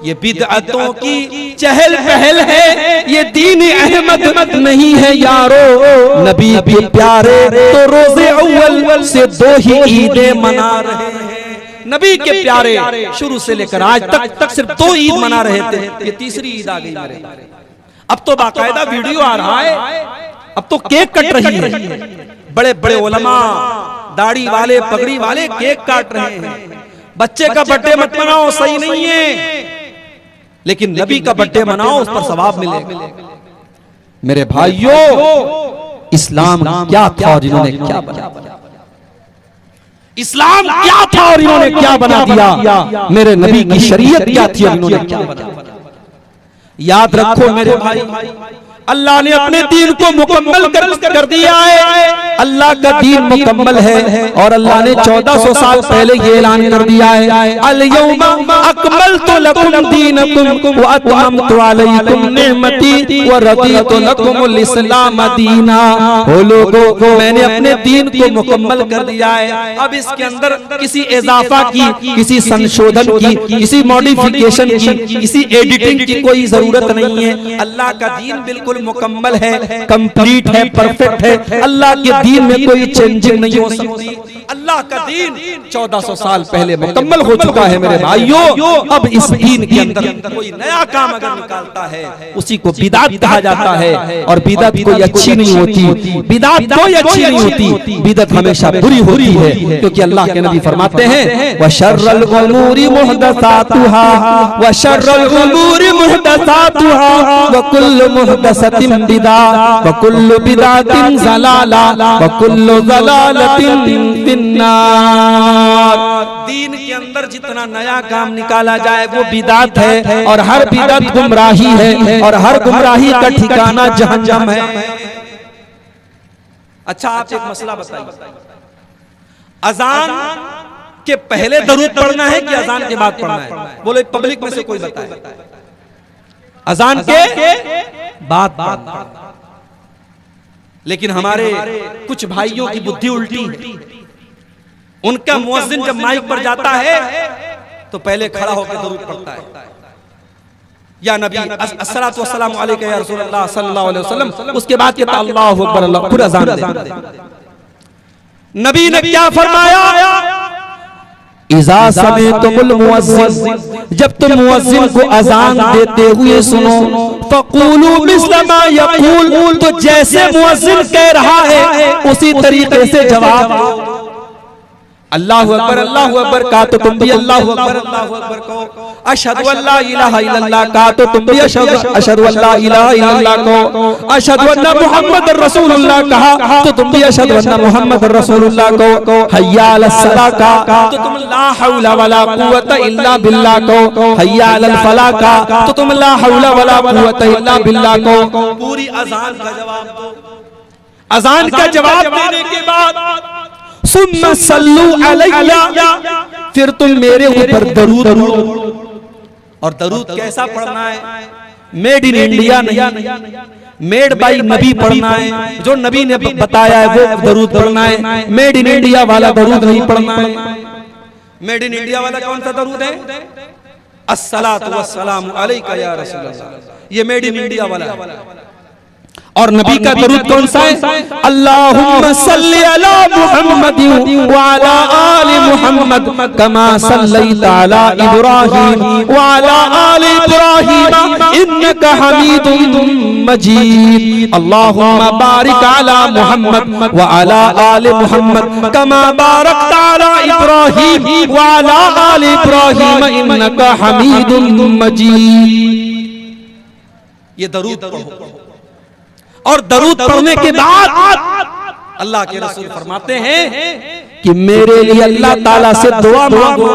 ये बिदअतों की चहल पहल है, ये दीन अहमद नहीं है यारो। नबी के प्यारे तो रोजे अव्वल से 2 ही ईदें मना रहे हैं। नबी के प्यारे शुरू से लेकर आज तक सिर्फ 2 ईद मना रहे थे, ये तीसरी ईद आ गई मेरे। अब तो बाकायदा वीडियो आ रहा है, अब तो केक कट रही है। बड़े बड़े उलमा, दाढ़ी वाले, पगड़ी वाले केक काट रहे हैं। बच्चे का बर्थडे मत मनाओ, सही नहीं है, लेकिन नबी का बर्थडे मनाओ, उस पर सवाब मिलेगा। मेरे भाइयों, इस्लाम क्या था और इन्होंने क्या बना दिया। इस्लाम क्या था और इन्होंने क्या बना दिया। मेरे नबी की शरीयत क्या थी और इन्होंने क्या बना दिया। याद रखो मेरे भाई, अल्लाह ने अपने दीन को मुकम्मल कर दिया है। अल्लाह का दीन मुकम्मल है और अल्लाह ने 1400 साल पहले ये ऐलान कर दिया है, अल यौमा अकमलतु लकुम दीनकुम व अतममतु अलैकुम निअमती व रदीतु लकुमुल इस्लाम दीना। हो लोगों, मैंने अपने दीन को मुकम्मल कर दिया है। अब इसके अंदर किसी इजाफा की, किसी संशोधन की, किसी मॉडिफिकेशन की, किसी एडिटिंग की कोई जरूरत नहीं है। अल्लाह का दीन बिल्कुल मुकम्मल है, कंप्लीट है, परफेक्ट है। अल्लाह के दीन में कोई चेंजिंग नहीं हो सकती। अल्लाह का दीन 1400 साल पहले मुकम्मल हो चुका है मेरे भाइयों। अब इस दीन के अंदर कोई नया काम अगर निकालता है, उसी को बिदात कहा जाता है। और बिदात कोई अच्छी नहीं होती, बिदात कोई अच्छी नहीं होती, बिदात हमेशा बुरी होती है। क्योंकि अल्लाह के नबी फरमाते हैं, व शर्रुल उमूरी मुहदसातुहा व शर्रुल उमूरी मुहदसातुहा व कुल्लु मुहदसतिन बिदा व कुल्लु बिदातिन ज़लाला व कुल्लु ज़लालतिन फिन्नार। दीन के अंदर जितना नया काम निकाला जाए वो बिदात है, और हर बिदात गुमराही है, और हर गुमराही का ठिकाना जहन्नम है। अच्छा, आप एक मसला बताइए, अजान के पहले दरूद पढ़ना है कि अजान के बाद पढ़ना है? बोलो पब्लिक में से कोई बताए। अजान के बाद। लेकिन हमारे कुछ भाइयों की बुद्धि उल्टी है। उनका मुअज्जिन जब माइक पर जाता है तो पहले खड़ा होकर दरूद पढ़ता है, या नबी अस्सलातु वस्सलामु अलैका या रसूलल्लाह सल्लल्लाहु अलैहि वसल्लम, उसके बाद कहता अल्लाहु अकबर, अल्लाह, फिर अजान दे। नबी ने क्या फरमाया, इज़ा समिअतुमुल मुअज्जिन, जब तुम मुअज्जिन को अजान देते हुए सुनो, फक़ूलू मिस्ल मा यक़ूल, तो जैसे मुअज्जिन कह रहा है उसी तरीके से जवाब दो। अल्लाहु अकबर कहा तो तुम भी अल्लाहु अकबर कहो। अशहदु अल्ला इलाहा इल्लल्लाह कहा तो तुम भी अशहदु अल्ला इलाहा इल्लल्लाह कहो। अशहदु अन्ना मुहम्मदुर रसूलुल्लाह कहा तो तुम भी अशहदु अन्ना मुहम्मदुर रसूलुल्लाह कहो। हय्या अलस सलाह कहा तो तुम ला हौला वला कुव्वता इल्ला बिल्लाह कहो। हय्या अलल फलाह कहा तो तुम ला हौला वला कुव्वता इल्ला बिल्लाह कहो। पूरी अजान का जवाब दो। अजान का जवाब देने के बाद सुम्मा सल्लू अलैया, फिर तुम मेरे ऊपर दरूद पढ़ो। और दरूद कैसा पढ़ना है? मेड इन इंडिया नहीं, मेड बाई नबी पढ़ना है। जो नबी ने बताया है वो दरूद पढ़ना है। मेड इन इंडिया वाला दरूद नहीं पढ़ना है। मेड इन इंडिया वाला कौन सा दरूद है? अस्सलातु वस्सलामु अलैका या रसूलल्लाह, ये मेड इन इंडिया वाला है। और नबी का दरूद कौन सा है? अल्लाहुम्मा सल्ली अला मुहम्मदिन व अला आलि मुहम्मद कमा सल्लैता अला इब्राहीम व अला आलि इब्राहीम इन्नका हमीदुम मजीद। अल्लाहुम्मा बारिक अला मुहम्मद व अला आलि मुहम्मद कमा बारकता अला इब्राहीम व अला आलि इब्राहीम इन्नका हमीदुम मजीद। ये दरूद पढ़ो। और दरूद पढ़ने के बाद अल्लाह के रसूल फरमाते हैं कि मेरे लिए अल्लाह ताला से दुआ मांगो,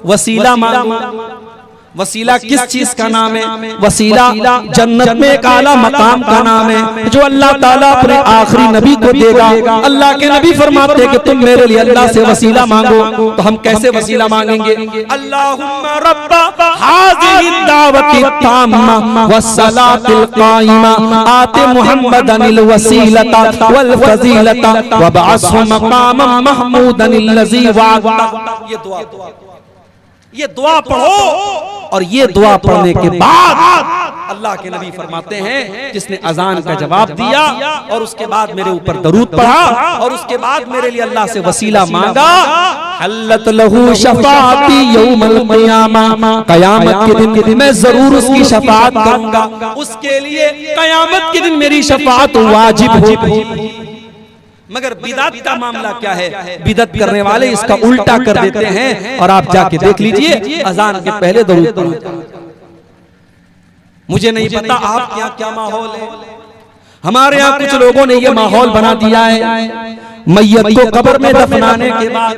वसीला मांगो। वसीला किस चीज का नाम है? वसीला जन्नत में एक आला मकाम का नाम है जो अल्लाह ताला अपने आखिरी नबी को देगा। अल्लाह के नबी फरमाते हैं कि तुम मेरे लिए अल्लाह से वसीला मांगो। तो हम कैसे वसीला मांगेंगे? अल्लाहुम्मा रब्बा हाज़िहि दावति ताम्मा वस्सलातिल काइमा आति मुहम्मदनिल वसीलता वल फजीलता वबअसहु मकामम महमूदनिल लज़ी वअदा। ये दुआ पढ़ो और ये दुआ पढ़ने के बाद अल्लाह के नबी फरमाते हैं जिसने अजान का जवाब दिया और उसके बाद मेरे ऊपर दरूद पढ़ा और उसके बाद मेरे लिए अल्लाह से वसीला मांगा, हल्लत लहू शफाअती यौमल क़ियामा, क़यामत के दिन मैं जरूर उसकी शफाअत करूंगा। उसके लिए क़यामत के दिन मेरी शफाअत वाजिब होगी। मगर बिदअत का मामला क्या है? बिदअत करने वाले इसका उल्टा कर देते हैं और आप जाके देख लीजिए अजान के पहले दरूद पढ़ो। मुझे नहीं पता आप क्या क्या माहौल है। हमारे यहाँ कुछ लोगों ने ये माहौल बना दिया है, मैयत को कब्र में दफनाने के बाद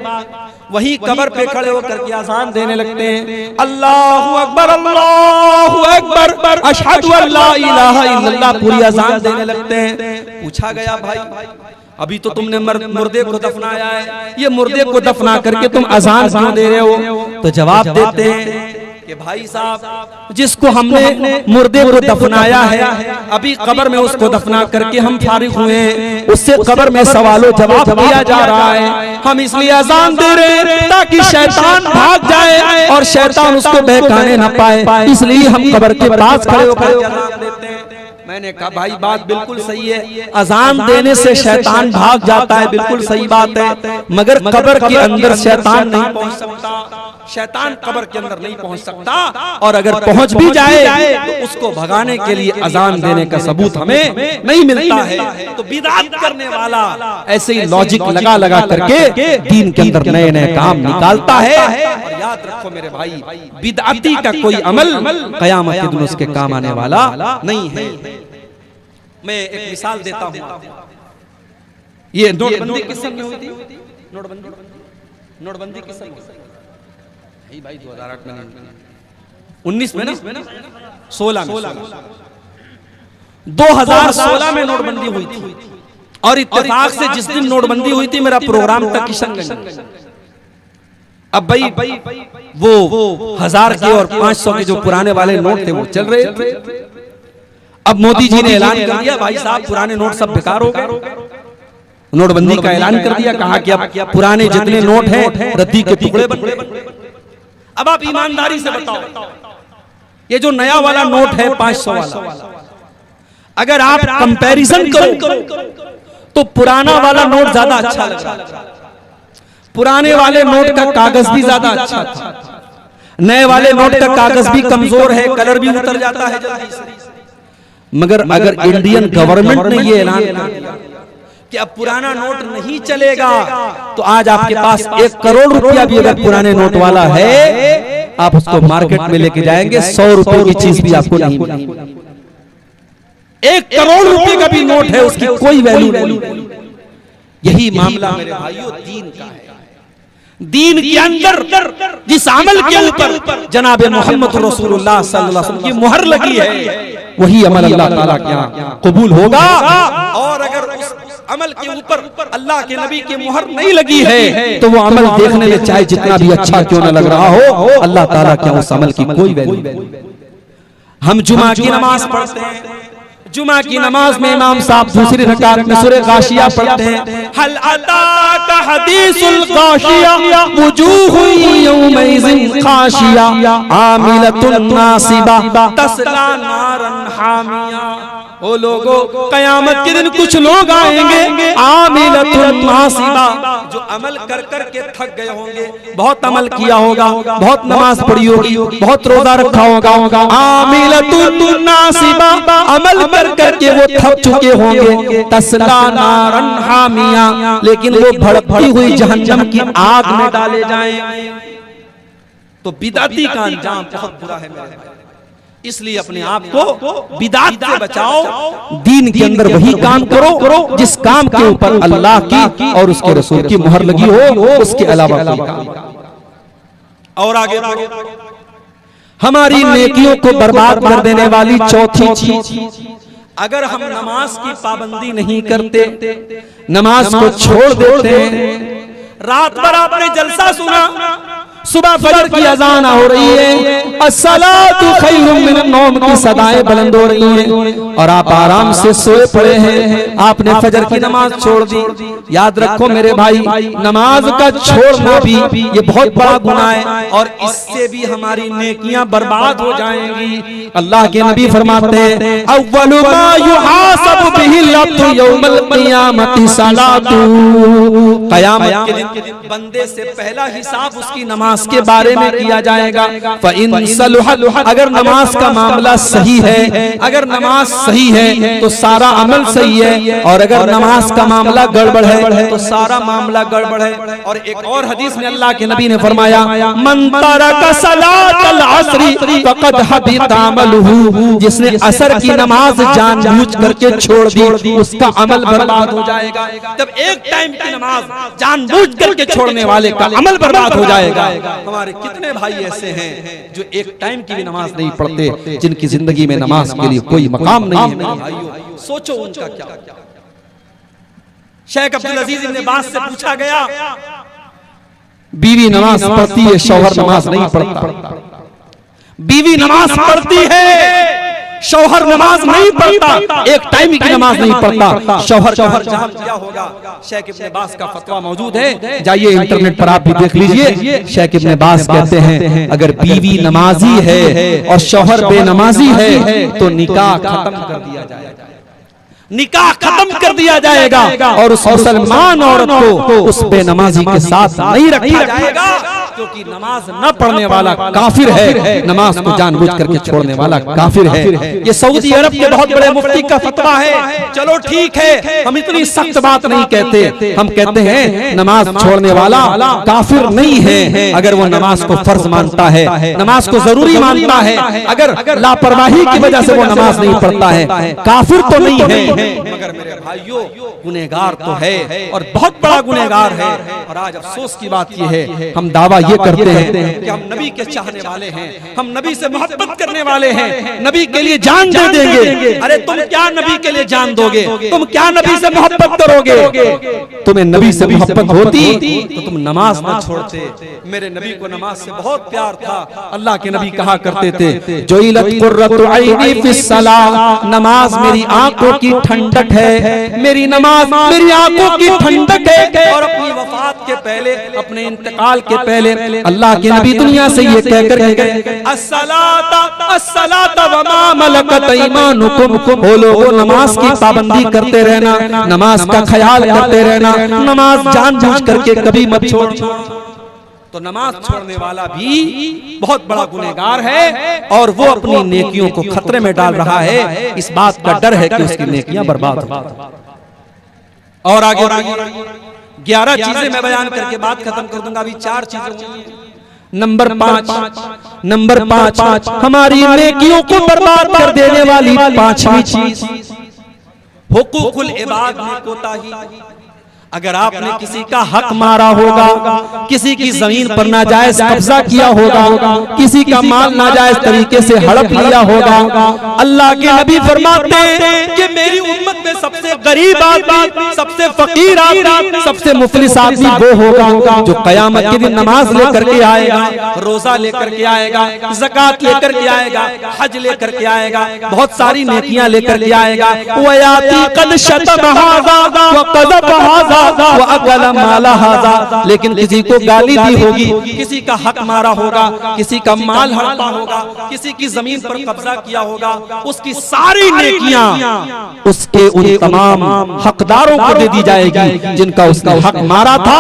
वही कब्र पे खड़े होकर के अजान देने लगते हैं, अल्लाहु अकबर अल्लाहु अकबर अशहदु अल्ला इलाहा इल्लल्लाह, पूरी अजान देने लगते हैं। पूछा गया भाई अभी तो तुमने मुर्दे को दफनाया है, ये मुर्दे को दफना करके तुम अजान क्यों दे रहे हो? तो जवाब देते हैं कि भाई साहब जिसको हमने मुर्दे को दफनाया है अभी कब्र में उसको दफना करके हम फारिग हुए हैं, उससे कब्र में सवालों जवाब दिया जा रहा है। हम इसलिए अजान दे रहे हैं ताकि शैतान भाग जाए और शैतान उसको बहकाने न पाए, इसलिए हम कब्र के पास खड़े होकर अजान देते हैं। मैंने कहा भाई बात बिल्कुल सही है, अजान देने से शैतान भाग जाता है, बिल्कुल सही बात है, मगर कब्र के अंदर शैतान नहीं पहुंच सकता। शैतान कब्र के अंदर नहीं पहुंच सकता और अगर पहुंच भी जाए तो उसको भगाने के लिए अजान देने का सबूत हमें नहीं मिलता है। तो बिदअत करने वाला ऐसे ही लॉजिक लगा लगा करके दीन के अंदर नए नए काम निकालता है। और याद रखो मेरे भाई, बिदअती का कोई अमल क़यामत के दिन उसके काम आने वाला नहीं है। मैं एक मिसाल देता हूँ, ये नोटबंदी किस सन में हुई थी? नोटबंदी किस सन में? भाई 2008 में, 19 में ना, 16 में, 2016 में नोटबंदी हुई थी और इत्तेफाक से जिस दिन नोटबंदी हुई थी मेरा प्रोग्राम था किशनगंज। अब भाई वो 1000 के और 500 के जो पुराने वाले नोट थे वो चल रहे थे। अब मोदी जी ने ऐलान कर दिया भाई साहब पुराने नोट सब बेकार हो गए, नोटबंदी का ऐलान कर दिया, कहा कि अब पुराने जितने नोट हैं रद्दी के टुकड़े बन गए। अब आप ईमानदारी से बताओ ये जो नया वाला नोट है 500 वाला, अगर आप कंपैरिजन करो तो पुराना वाला नोट ज्यादा अच्छा लगा। पुराने वाले नोट का कागज भी ज्यादा अच्छा था, नए वाले नोट का कागज भी कमजोर है, कलर भी उतर जाता है जल्दी से। मगर अगर इंडियन गवर्नमेंट ने ये ऐलान किया कि अब पुराना नोट नहीं चलेगा तो आज आपके पास 1 करोड़ रुपया भी अगर पुराने नोट वाला है आप उसको मार्केट में लेके जाएंगे 100 रुपए की चीज भी आपको नहीं मिलेगी। 1 करोड़ रुपए का भी नोट है उसकी कोई वैल्यू नहीं। यही मामला मेरे भाइयों दीन का है। दीन के अंदर जिस अमल के ऊपर जनाब मोहम्मद रसूलुल्लाह सल्लल्लाहु अलैहि वसल्लम की मुहर लगी है वही अमल अल्लाह ताला के यहाँ कबूल होगा। और अगर उस अमल के ऊपर अल्लाह के नबी की मुहर नहीं लगी है तो वो अमल देखने में चाहे जितना भी अच्छा क्यों न लग रहा हो, अल्लाह ताला के उस अमल की कोई वैल्यू नहीं। हम जुमा की नमाज पढ़ते हैं, जुमा की नमाज में इमाम साहब दूसरी रकात में सूरह गाशिया पढ़ते हैं, हल अताका हदीसुल गाशिया वुजूहु यौमइज़िन खाशिया आमिलतुन नासिबा तस्ला नारन हामिया। ओ लोगो कयामत के दिन कुछ लोग आएंगे आमिलतुन नासिबा, जो अमल कर कर के थक गए होंगे, बहुत अमल किया होगा, बहुत नमाज पढ़ी होगी, बहुत रोजा रखा होगा, आमिलतुन नासिबा अमल कर करके वो थक चुके होंगे, तस्ला नारन हामिया लेकिन वो भड़कती हुई जहन्नम की आग में डाले जाएंगे। तो बिदअती का अंजाम बहुत बुरा है मेरे भाई, इसलिए अपने आप को बिदअत से बचाओ, दीन के अंदर वही काम करो जिस काम के ऊपर अल्लाह की और उसके रसूल की मुहर लगी हो, उसके अलावा कोई काम। और आगे हमारी नेकियों को बर्बाद कर देने वाली चौथी चीज, अगर हम नमाज की पाबंदी नहीं करते, नमाज को छोड़ देते, रात भर आपने जलसा सुना, सुबह फजर की अजान हो रही है, अस्सलातु खैरुम मिनन नौम की सदाएं बुलंद हो रही हैं और आप आराम से सोए पड़े हैं, आपने फजर की नमाज छोड़ दी। याद रखो मेरे भाई, नमाज का छोड़ना भी ये बहुत बड़ा गुनाह है और इससे भी हमारी नेकियां बर्बाद हो जाएंगी। अल्लाह के नबी फरमाते हैं, अव्वलु मा युहासबु बिहिल अब्दु यौमल क़ियामति सलातु, क़यामत के दिन बंदे से पहला हिसाब उसकी नमाज के बारे में किया जाएगा। फ़इन सलुहत, अगर नमाज का मामला सही है, अगर नमाज सही है तो सारा अमल सही है, और अगर नमाज का मामला गड़बड़ है तो सारा मामला गड़बड़ है। और एक और हदीस में अल्लाह के नबी ने फरमाया, मन तरका सलातल अस्री फक़द हबिता अमलुहु, जिसने असर की नमाज जानबूझ करके छोड़ दी उसका अमल बर्बाद हो जाएगा। जब एक टाइम की नमाज जानबूझ करके छोड़ने वाले का अमल बर्बाद हो जाएगा। हमारे कितने भाई ऐसे हैं जो एक टाइम की भी नमाज नहीं पढ़ते, जिनकी जिंदगी में नमाज के लिए कोई मकाम नहीं है। मेरे भाइयों, सोचो उनका क्या। शेख अब्दुल अजीज इब्न बाज से पूछा गया, बीवी नमाज पढ़ती है, शौहर नमाज नहीं पढ़ता। बीवी नमाज पढ़ती है, शौहर नमाज नहीं पढ़ता, एक टाइम की नमाज नहीं पढ़ता, शौहर जहां क्या होगा। शेख इब्न बाज का फतवा मौजूद है, जाइए इंटरनेट पर आप भी देख लीजिए। शेख इब्न बाज कहते हैं, अगर बीवी नमाजी है और शौहर बेनमाजी है तो निकाह खत्म कर दिया जाएगा, निकाह खत्म कर दिया जाएगा और उस मुसलमान औरत को उस बेनमाजी के साथ नहीं रखा जाएगा, क्योंकि नमाज न पढ़ने वाला काफिर है, नमाज को जानबूझ करके छोड़ने वाला काफिर है। ये सऊदी अरब के बहुत बड़े मुफ्ती का फतवा है। चलो ठीक है, हम इतनी सख्त बात नहीं कहते, हम कहते हैं नमाज छोड़ने वाला काफिर नहीं है अगर वो नमाज को फर्ज मानता है, नमाज को जरूरी मानता है। अगर लापरवाही की वजह से वो नमाज नहीं पढ़ता है, काफिर तो नहीं है, मगर मेरे भाइयों गुनहगार तो है और बहुत बड़ा गुनहगार है। और आज अफसोस की बात यह है, हम दावा ये करते हैं कि हम नबी के चाहने वाले हैं, हम नबी से मोहब्बत करने वाले हैं, नबी के लिए जान दे देंगे। अरे तुम क्या नबी के लिए जान दोगे, तुम क्या नबी से मोहब्बत करोगे। तुम्हें नबी से मोहब्बत होती तो तुम नमाज न छोड़ते। मेरे नबी को नमाज से बहुत प्यार था। अल्लाह के नबी कहा करते थे, जुइलत कुर्रतु ऐनी फिस सलाह, नमाज मेरी आंखों की ठंडक है, मेरी नमाज मेरी आंखों की ठंडक है। और अपनी वफात के पहले, अपने इंतकाल के पहले अल्लाह के नबी दुनिया से ये कहकर गए, अस्सलाता अस्सलाता व मा मलकत ईमानुकुम, ओ लोगों नमाज की पाबंदी करते रहना, नमाज का ख्याल करते रहना, नमाज जानबूझ करके कभी मत छोड़ना। तो नमाज छोड़ने वाला भी बहुत बड़ा गुनहगार है और वो अपनी नेकियों को खतरे में डाल रहा है। इस बात का डर है कि उसकी नेकियां बर्बाद हो। और आगे 11 चीजें मैं बयान करके बात खत्म कर दूंगा। अभी 4 चीजें। नंबर 5 हमारी नेकियों को बर्बाद कर देने वाली 5वीं चीज, हुकूकुल इबाद में कोताही। अगर आपने किसी का हक मारा होगा, किसी की जमीन पर नाजायज कब्जा किया होगा, किसी का माल नाजायज तरीके से हड़प लिया होगा, अल्लाह के नबी फरमाते हैं कि मेरी उम्मत में सबसे गरीब आदमी, सबसे फकीर आदमी, सबसे मुफलिस आदमी वो होगा जो क़यामत के दिन नमाज लेकर के आएगा, रोजा लेकर के आएगा, ज़कात लेकर के आएगा, हज लेकर के आएगा, बहुत सारी नेकियां लेकर के आएगा। वयाती कद शतम हाज़ा व क़ज़फ़ हाज़ा वो अकल माला हाज़ा, लेकिन किसी को गाली दी होगी, किसी का हक मारा होगा, किसी का माल हड़पा होगा, किसी की जमीन पर कब्जा किया होगा, उसकी सारी नेकियां उसके उन तमाम हकदारों को दे दी जाएगी जिनका उसका हक मारा था।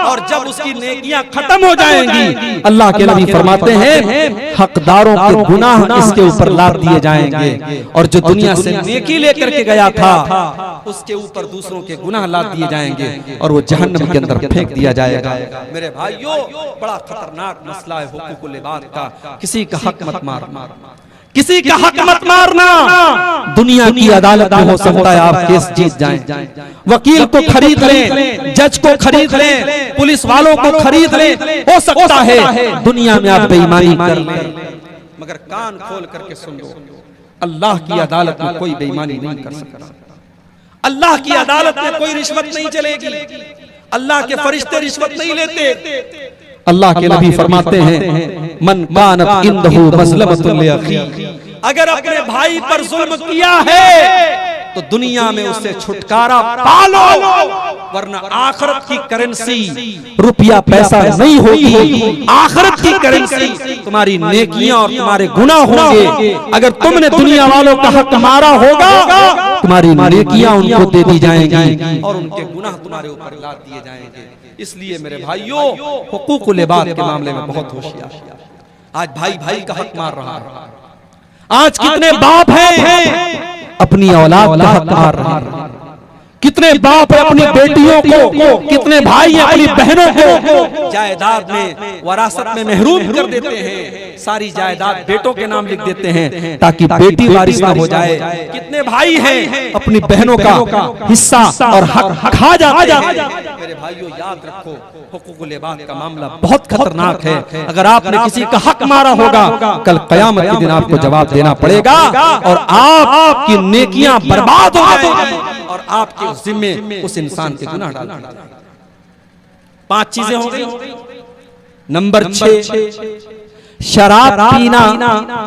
और जब उसकी नेकियां खत्म हो जाएंगी, अल्लाह के नबी फरमाते हैं हकदारों के गुनाह इसके ऊपर लाद दिए जाएंगे और जो दुनिया से नेकी लेकर के गया था उसके ऊपर दूसरों के गुनाह लाद दिए जाएंगे और वो जहन्नम के अंदर फेंक दिया जाएगा। मेरे भाइयों, बड़ा खतरनाक मसला है हुकूकुल इबाद का। किसी का हक मत मारना, किसी का हक मत मारना। दुनिया की अदालत में हो सकता है आप केस जीत जाएं, वकील को खरीद लें, जज को खरीद लें, पुलिस वालों को खरीद लें, हो सकता है दुनिया में आप बेईमानी कर लें, मगर कान खोल करके सुन लो, अल्लाह की अदालत में कोई बेईमानी नहीं कर सकता, अल्लाह की अदालत में कोई रिश्वत नहीं चलेगी, अल्लाह के फरिश्ते रिश्वत नहीं लेते। अल्लाह के नबी फरमाते हैं मन कानत इंदहु मज़लमतुन लिअखी, अगर अपने भाई पर जुल्म किया है तो दुनिया में उससे छुटकारा पालो, वरना आखिरत की करेंसी रुपया पैसा नहीं होगी, आखिरत की करेंसी तुम्हारी नेकियां और तुम्हारे गुनाह होंगे। अगर तुमने दुनिया वालों का हक मारा होगा, तुम्हारी नेकियां उनको दे दी जाएंगी और उनके गुनाह तुम्हारे ऊपर लाद दिए जाएंगे। इसलिए मेरे भाइयों, हुकूकुल इबाद के मामले में बहुत होशियार। आज भाई भाई का हक मार रहा है, आज कितने बाप हैं अपनी औलाद का हक मार रहे हैं, कितने बाप है अपनी बेटियों को, कितने भाई हैं अपनी बहनों को जायदाद में वरासत में महरूम कर देते हैं, सारी जायदाद बेटों के नाम लिख देते हैं ताकि बेटी वारिस ना हो जाए। कितने भाई हैं अपनी बहनों का हिस्सा और हक खा जाते हैं। मेरे भाइयों याद रखो, हुकूकुल इबाद का मामला बहुत खतरनाक है। अगर आपने किसी का हक मारा होगा, कल क़यामत के दिन आपको जवाब देना पड़ेगा और आपकी नेकियां बर्बाद हो जाएंगी और आपके जिम्मे उस इंसान के गुनाह डाल देंगे। 5 चीजें हो गई। नंबर 6, शराब पीना,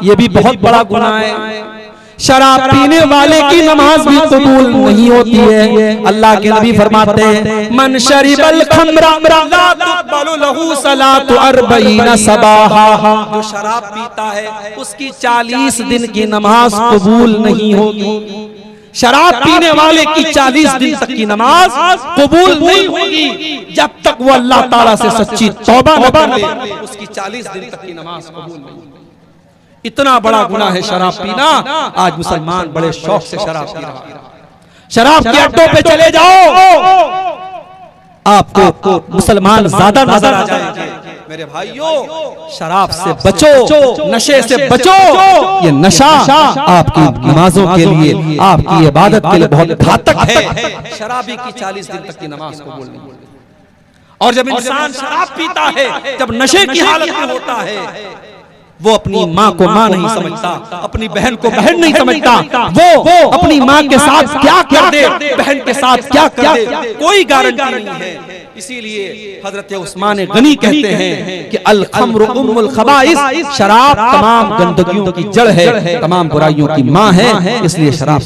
ये भी बहुत बड़ा गुनाह है। शराब पीने वाले की नमाज भी कबूल नहीं होती है। अल्लाह के नबी फरमाते हैं मन शरिबल खम्रा ला तुक़बलु लहू सलातु 40 सबाहा, जो शराब पीता है उसकी 40 दिन की नमाज कबूल नहीं होगी। शराब पीने वाले की 40 दिन तक की नमाज कबूल नहीं होगी जब तक वो अल्लाह ताला से सच्ची तौबा न कर ले, उसकी 40 दिन तक की नमाज कबूल नहीं होगी। इतना बड़ा गुनाह है शराब पीना। आज मुसलमान बड़े शौक से शराब पी रहा है। शराब के अड्डों पे चले जाओ, आपको मुसलमान ज्यादा नजर आ जाएंगे। मेरे भाइयों, शराब से बचो, नशे से बचो। ये नशा आपकी नमाजों के लिए, आपकी इबादत के लिए बहुत घातक है। शराबी की 40 दिन तक की नमाज को बोलनी। और जब इंसान शराब पीता है, जब नशे की हालत में होता है, वो अपनी माँ को माँ नहीं समझता, अपनी बहन को बहन नहीं समझता, वो अपनी माँ के साथ क्या कर दे, बहन के साथ क्या कर दे, कोई गारंटी नहीं है। इसीलिए हजरत उस्मान गनी कहते हैं कि अल खम्रु उम्मुल खबाइस, शराब तमाम गंदगियों की जड़ है, तमाम बुराइयों की माँ है। इसलिए शराब,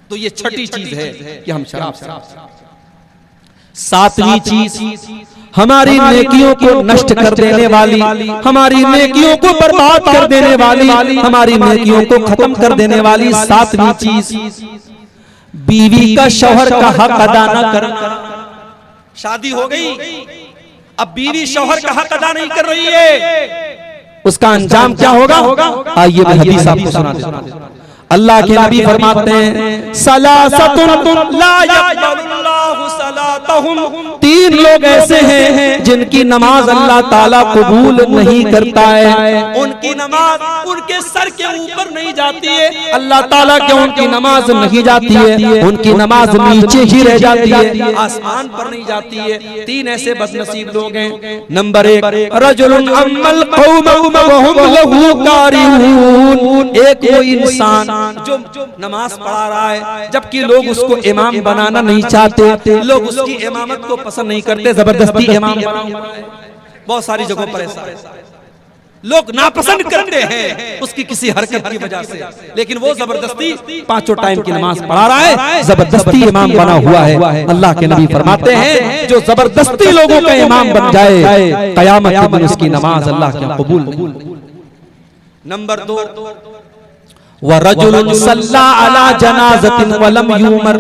तो ये छठी चीज है कि हम शराब। 7वीं चीज, हमारी नेकियों को नष्ट कर देने वाली, हमारी नेकियों को बर्बाद कर देने वाली, हमारी नेकियों को खत्म कर देने वाली 7वीं चीज, बीवी का शौहर का हक अदा न करना। शादी हो गई, अब बीवी शौहर का हक अदा नहीं कर रही है, उसका अंजाम क्या होगा? आइए मैं हदीस आपको सुना देता हूं। अल्लाह के नबी फरमाते हैं सलासतुन ला यक़बलुल्लाहु सलातहुम, 3 लोग ऐसे हैं जिनकी नमाज अल्लाह ताला कबूल नहीं करता है। उनकी नमाज उनके सर के ऊपर नहीं जाती है, अल्लाह ताला के उनकी नमाज नहीं जाती है, उनकी नमाज नीचे ही रह जाती है, आसमान पर नहीं जाती है। 3 ऐसे बदनसीब लोग हैं। नंबर 1, रजुलुन अम्मल कौम व हुम लहू कारिहून, एक वो इंसान जो नमाज पढ़ा रहा है जबकि लोग उसको इमाम बनाना नहीं चाहते, लोग उसकी इमामत को पसंद नहीं करते, जबरदस्ती इमाम बना। बहुत सारी जगहों पर ऐसा लोग नापसंद करते हैं उसकी किसी हरकत की वजह से, लेकिन वो जबरदस्ती 5 टाइम की नमाज पढ़ा रहा है, जबरदस्ती इमाम बना हुआ है। अल्लाह के नबी फरमाते हैं जो जबरदस्ती लोगों का इमाम बन जाए, क़यामत के दिन उसकी नमाज अल्लाह के कबूल नहीं। नंबर 2, वरजुलुन सल्ला अला जनाज़तिन वलम युमर,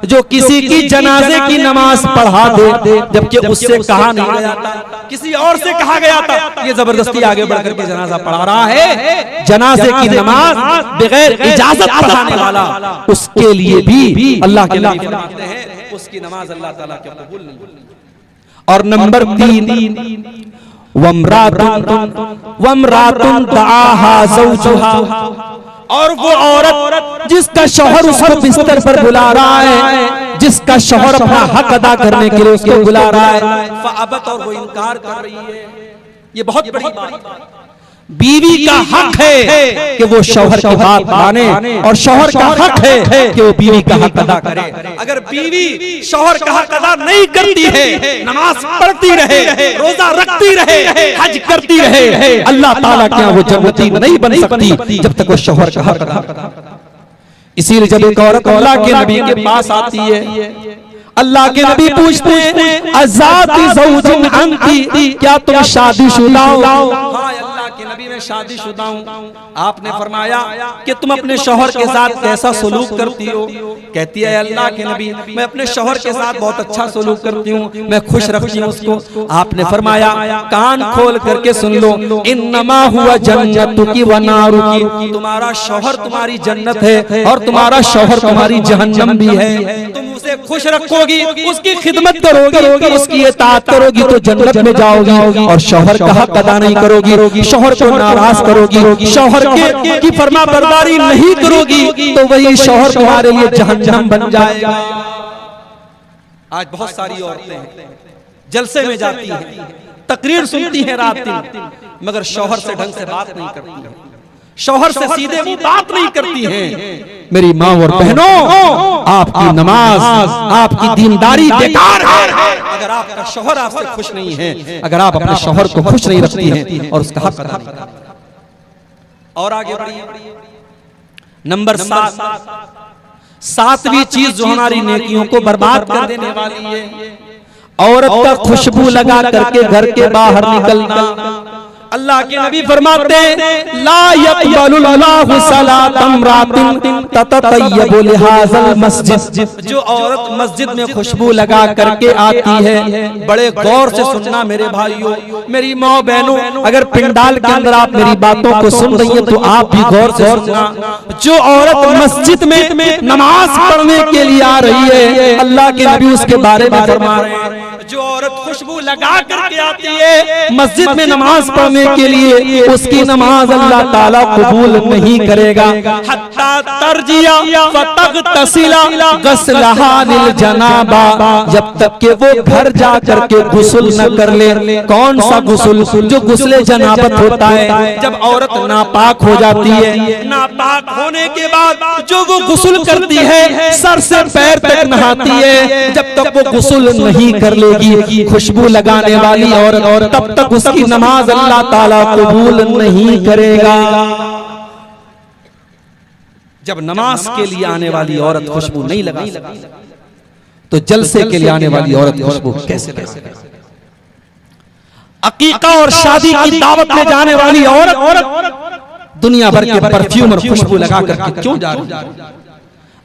जो किसी की जनाजे की नमाज पढ़ा दे जबकि उससे कहा नहीं गया था, किसी और से कहा गया था, ये जबरदस्ती आगे बढ़कर के जनाजा पढ़ा रहा है। जनाजे की नमाज बगैर इजाजत पढ़ाने वाला, उसके लिए भी अल्लाह के नबी फरमाते हैं उसकी नमाज अल्लाह ताला के कबूल नहीं। और नंबर 3, वम्रातुन दआहा ज़ौजुहा, और वो औरत जिसका शौहर उसको बिस्तर पर बुला रहा है, जिसका शौहर अपना हक अदा करने के लिए उसको बुला रहा है, फ़अबत, और वो इनकार कर रही है। ये बहुत बड़ी बात। बीवी का हक है कि वो शौहर की बात माने और शौहर का हक है कि वो बीवी का हक अदा करे। अगर बीवी शौहर का हक अदा नहीं करती है, नमाज पढ़ती रहे, रोजा रखती रहे, हज करती रहे, अल्लाह ताला क्या वो जन्नती नहीं बन सकती जब तक वो शौहर का हक अदा। इसीलिए जब एक औरत अल्लाह के नबी के पास आती है, अल्लाह के नबी पूछते हैं अज़ाती ज़ौजिन अंती, क्या तुम शादीशुदा हो? हाँ अल्लाह के नबी मैं शादीशुदा हूँ। आपने फरमाया कि तुम अपने शौहर के साथ कैसा सलूक करती हो? कहती है अल्लाह के नबी मैं अपने शौहर के साथ बहुत अच्छा सलूक करती हूँ, मैं खुश रखती हूँ उसको। आपने फरमाया कान खोल करके सुन लो, इन्नमा हुआ जन्नतुकी व नारुकी, तुम्हारा शौहर तुम्हारी जन्नत है और तुम्हारा शौहर तुम्हारी जहन्नम भी है। तुम उसे खुश रखोगी, उसकी खिदमत करोगी, उसकी इताअत करोगी तो जन्नत में जाओगी, और शौहर का हक अदा नहीं करोगी, शौहर को नाराज करोगी, शौहर की फरमाबरदारी नहीं करोगी तो वही शौहर तुम्हारे लिए जहन्नम बन जाएगा। आज बहुत सारी औरतें जलसे में जाती हैं, तकरीर सुनती हैं रात दिन, मगर शौहर से ढंग से बात नहीं करती हैं, शौहर से सीधे मुंह बात नहीं करती हैं। मेरी माँ और बहनों, आपकी नमाज, आपकी दीनदारी बेकार है अगर आपका शौहर आपसे खुश नहीं है, अगर आप अपने शौहर को खुश नहीं रखती हैं और उसका हक अदा नहीं करती। और आगे बढ़िए, नंबर 7, 7वीं चीज जो हमारी नेकियों को बर्बाद कर देने वाली है, औरत का खुशबू लगा करके घर के बाहर निकलना। अल्लाह के नबी फरमाते ला यक़बलुल्लाहु सलातम रातिन तततय्यबु लिहाज़ल मस्जिद, जो औरत मस्जिद में खुशबू लगा करके आती है, बड़े गौर से सुनना मेरे भाइयों, मेरी माँ बहनों, अगर पिंडाल के अंदर आप मेरी बातों को सुन रही हैं तो आप भी गौर से सुनना। जो औरत मस्जिद में नमाज पढ़ने के लिए आ रही है, अल्लाह के नबी उसके बारे में फरमा रहे हैं, जो औरत खुशबू लगा करके आती है मस्जिद में नमाज पढ़ने के लिए, उसकी नमाज अल्लाह ताला कबूल नहीं करेगा। हत्ता तरजिया फतगतसिला गस्लहा लिल जनाबा, जब तक के वो घर जा करके गुस्ल न कर ले। कौन सा गुस्ल? जो गुस्ले जनाबत होता है, जब औरत नापाक हो जाती है, नापाक होने के बाद जो वो गुस्ल करती है, सर से पैर तक नहाती है, जब तक वो गुस्ल नहीं कर लेगी खुशबू लगाने वाली औरत, तब तक उसकी नमाज अल्लाह ताला कबूल नहीं करेगा। जब नमाज के लिए आने वाली औरत खुशबू नहीं लगा तो जलसे के लिए आने वाली औरत खुशबू कैसे लगा? अकीका और शादी की दावत में जाने वाली औरत दुनिया भर के परफ्यूम और खुशबू लगा करके क्यों जा रही है?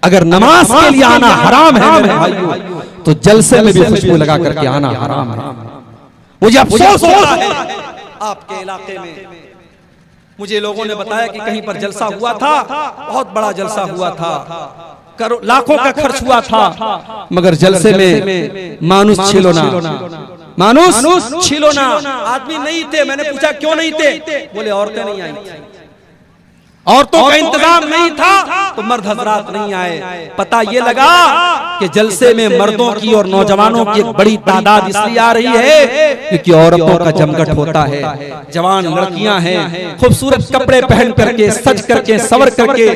अगर नमाज के लिए आना हराम है मेरे भाइयों, तो जलसे में भी खुशबू लगा करके आना हराम है। मुझे अफसोस होता है आपके इलाके में, मुझे लोगों ने बताया कि कहीं पर जलसा हुआ था, बहुत बड़ा जलसा हुआ था, लाखों का खर्च हुआ था, मगर जलसे में मानुस छिलोना, मानुस छिलोना आदमी नहीं थे। मैंने पूछा क्यों नहीं थे? बोले औरतें नहीं आई थी, औरतों का इंतजाम नहीं था तो मर्द हजरात नहीं आए। पता ये लगा कि जलसे में मर्दों की और नौजवानों की एक बड़ी तादाद इसलिए आ रही है क्योंकि औरतों का जमघट होता है, जवान लड़कियां हैं, खूबसूरत कपड़े पहन करके, सज करके, सवर करके,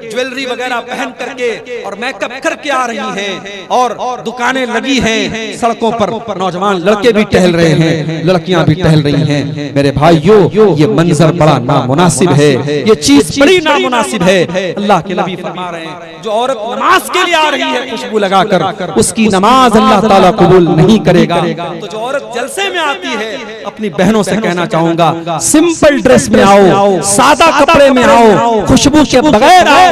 ज्वेलरी वगैरह पहन करके और मेकअप करके आ रही हैं, और दुकानें लगी हैं, सड़कों पर नौजवान लड़के भी टहल रहे हैं, लड़कियां भी टहल रही हैं। मेरे भाइयों, ये मंजर बड़ा नामुनासिब है, ये चीज बड़ी नामुनासिब है। अल्लाह के नबी फरमा रहे हैं जो औरत नमाज के लिए आ रही है खुशबू लगाकर, उसकी नमाज अल्लाह ताला कबूल नहीं करेगा। तो जो औरत जलसे में आती है, अपनी बहनों से कहना चाहूंगा, सिंपल ड्रेस में आओ, सादा कपड़े में आओ, खुशबू के बगैर आओ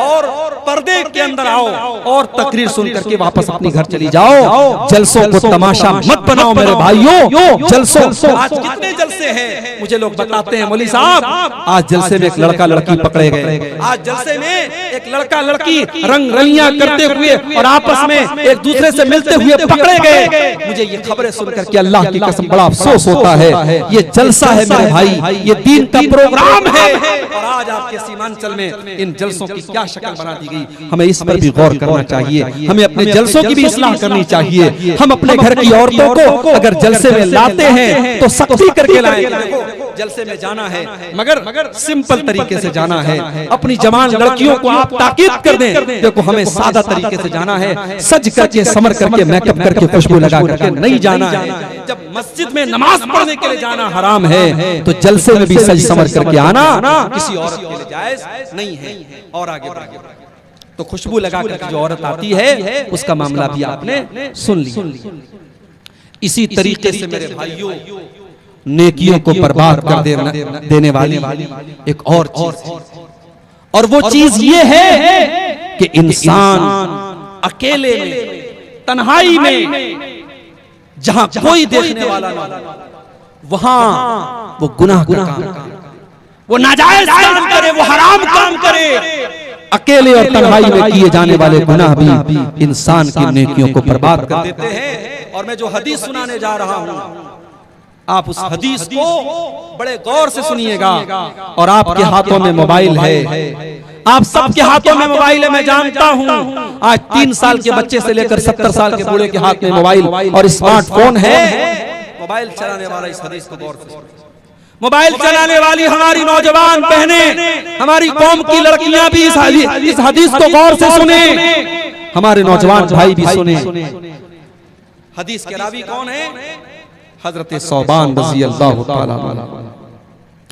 और पर्दे के अंदर आओ और तकरीर सुन करके वापस अपने घर चली जाओ। जलसों को तमाशा मत बनाओ मेरे भाइयों। जलसों आज कितने जलसे हैं मुझे लोग बताते हैं, मौलवी साहब आज जलसे में एक लड़का लड़की पकड़े गए, आज जलसे में एक लड़का लड़की रंग रलियां करते हुए और आपस में एक दूसरे से मिलते हुए पकड़े गए। मुझे ये खबरें सुनकर के अल्लाह की कसम बड़ा अफसोस होता है। ये जलसा है मेरे भाई, ये दीन का प्रोग्राम है और आज आपके सीमांचल में इन जलसों की क्या शक्ल बना दी गई। हमें इस पर भी गौर करना चाहिए, हमें अपने जलसों की भी इस्लाह करनी चाहिए। हम अपने घर की औरतों को अगर जलसे में लाते हैं तो सख्ती करके लाएं। जलसे में जाना है, मगर सिंपल तरीके से जाना है। अपनी जवान लड़कियों को आप ताकीद कर दें, देखो हमें सादा तरीके से जाना है, सज करके समर करके मेकअप करके खुशबू लगा करके नहीं जाना है। जब मस्जिद में नमाज पढ़ने के लिए जाना हराम है, तो जलसे में भी सज समर करके आना किसी औरत के लिए जायज नहीं है। और आगे तो खुशबू लगा करके जो औरत आती है उसका मामला भी आपने सुन लिया। इसी तरीके से मेरे भाइयों, नेकियों को बर्बाद कर देने वाली एक और चीज, और वो चीज ये है कि इंसान अकेले में, तन्हाई में, जहां कोई देखने वाला ना हो, वहां वो गुनाह का काम करे, वो नाजायज काम करे, वो हराम काम करे। अकेले और तन्हाई में किए जाने वाले गुनाह भी इंसान की नेकियों को बर्बाद कर देते हैं। और मैं जो हदीस सुनाने जा रहा हूं, आप उस हदीस को बड़े गौर से सुनिएगा। और आपके हाथों में मोबाइल है, आप सबके हाथों में मोबाइल है, मैं जानता हूं। आज 3 साल के बच्चे से लेकर 70 साल के बूढ़े के हाथ में मोबाइल और स्मार्टफोन है। मोबाइल चलाने वाला इस हदीस को गौर से, मोबाइल चलाने वाली हमारी नौजवान बहनें, हमारी कौम की लड़कियां भी इस हदीस को गौर से सुने, हमारे नौजवान भाई भी सुने। हदीस के रावी कौन है? हजरत सौबान रज़ी अल्लाह ताला अन्हु।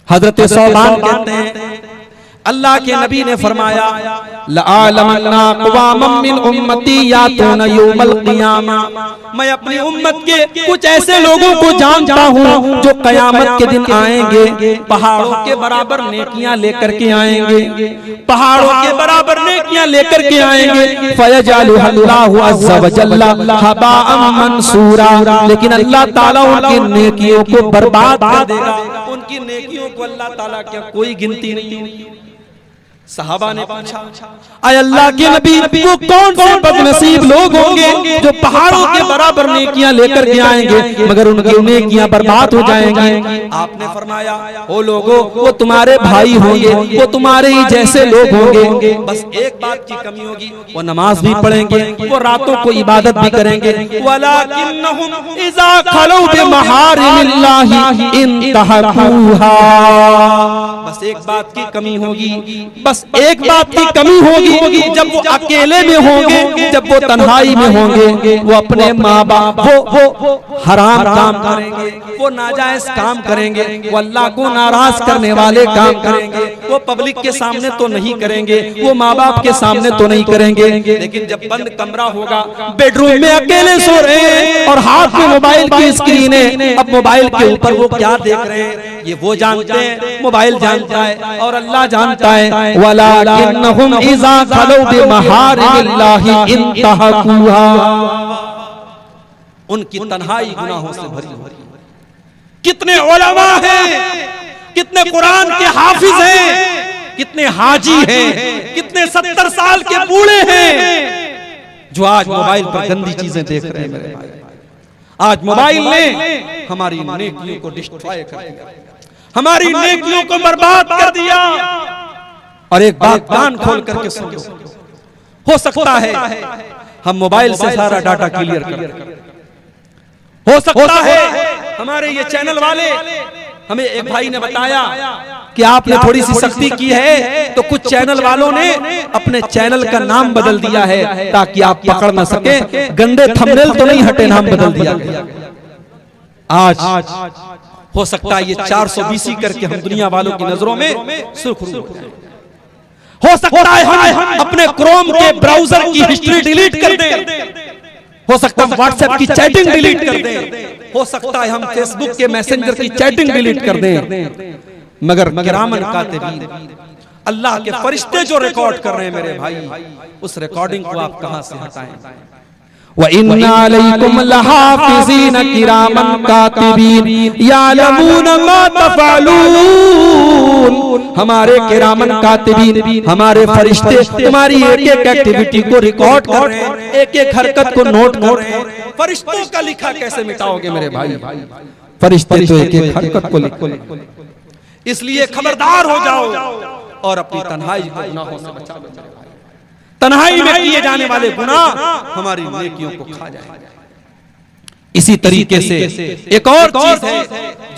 हजरत सौबान कहते हैं, अल्लाह के नबी ने फरमाया, लअलमन्ना क़वामम मिन उम्मती यातूना यौमल क़ियामा, मैं अपनी उम्मत के कुछ ऐसे लोगों को जानता हूँ जो कयामत के दिन आएंगे, पहाड़ों के बराबर नेकियां लेकर के आएंगे, पहाड़ों के बराबर नेकियां लेकर के आएंगे। फयजअलुहल्लाहु अज़्ज़ा व जल्ला हबाअम मंसूरा, लेकिन अल्लाह ताला उनकी नेकियों को बर्बाद कर देगा। उनकी नेकियों को अल्लाह ताला क्या कोई गिनती नहीं होगी। सहाबा ने पूछा, आय अल्लाह के नबी, वो कौन से बदनसीब लोग होंगे जो पहाड़ों के बराबर नेकियां लेकर के आएंगे मगर उनकी नेकियां बर्बाद हो जाएंगी? आपने फरमाया, ओ लोगों, वो तुम्हारे भाई होंगे, वो तुम्हारे ही जैसे लोग होंगे, बस एक बात की कमी होगी, वो नमाज भी पढ़ेंगे, वो रातों को इबादत भी करेंगे, वलाकिन्नहुम इज़ा खलू बिमहारिमिल्लाहि इंतहकुहा, बस एक बात की कमी होगी, बस एक बात की कमी होगी, जब वो अकेले में होंगे, जब वो तन्हाई में होंगे, वो अपने माँ बाप वो हराम काम करेंगे, वो नाजायज काम करेंगे, वो अल्लाह को नाराज करने वाले काम करेंगे। वो पब्लिक के सामने तो नहीं करेंगे, वो माँ बाप के सामने तो नहीं करेंगे, लेकिन जब बंद कमरा होगा, बेडरूम में अकेले सो रहे हैं और हाथ में मोबाइल की स्क्रीन है, अब मोबाइल के ऊपर वो क्या देख रहे हैं ये वो जानते हैं, मोबाइल जानता है और अल्लाह जानता है। वलाकिन्नहुम इज़ा खलू बिमहारिमिल्लाहि इंतहकुहा, उनकी तन्हाई गुनाहों से भरी हुई। कितने उलमा हैं, कितने कुरान के हाफिज हैं, कितने हाजी हैं, कितने 70 साल के बूढ़े हैं जो आज मोबाइल पर गंदी चीजें देख रहे हैं। मेरे भाई, आज मोबाइल ने हमारी नेकियों को डिस्ट्रॉय कर दिया, हमारी नेकियों को बर्बाद कर दिया। और एक बात कान खोल करके सुनो, हो सकता है हम मोबाइल से सारा डाटा क्लियर कर, हो सकता है हमारे ये चैनल वाले, हमें एक भाई ने बताया कि आपने थोड़ी सी सख्ती की है तो कुछ चैनल वालों ने अपने चैनल का नाम बदल दिया है ताकि आप पकड़ न सके। गंदे थंबनेल तो नहीं हटे, नाम बदल दिया गया। आज हो सकता है ये 420 करके हम दुनिया वालों की नजरों में सुर्खरू हो जाए। हो सकता है हम अपने क्रोम के ब्राउजर की हिस्ट्री डिलीट कर दें, हो सकता है व्हाट्सएप की चैटिंग डिलीट कर दें, हो सकता है हम फेसबुक के मैसेंजर की चैटिंग डिलीट कर दें, मगर किरामन कातिबीन, अल्लाह के फरिश्ते जो रिकॉर्ड कर रहे हैं मेरे भाई, उस रिकॉर्डिंग को आप कहां से हटाएं? व इन्ना अलैकुम लहाफिज़ीन किरामन कातिबीन यालमूना मा तफ़अलून, हमारे किरामन कातिबीन, हमारे फरिश्ते तुम्हारी एक एक एक्टिविटी को रिकॉर्ड कर रहे हैं, एक एक हरकत को नोट कर रहे हैं। फरिश्तों का लिखा कैसे मिटाओगे मेरे भाई? फरिश्ते तो एक एक हरकत को लिखो। इसलिए खबरदार हो जाओ और अपनी तन्हाई को गुनाहों से बचा लो। तन्हाई में किए जाने वाले गुनाह हमारी नेकियों को खा जाएंगे। इसी तरीके से एक और चीज है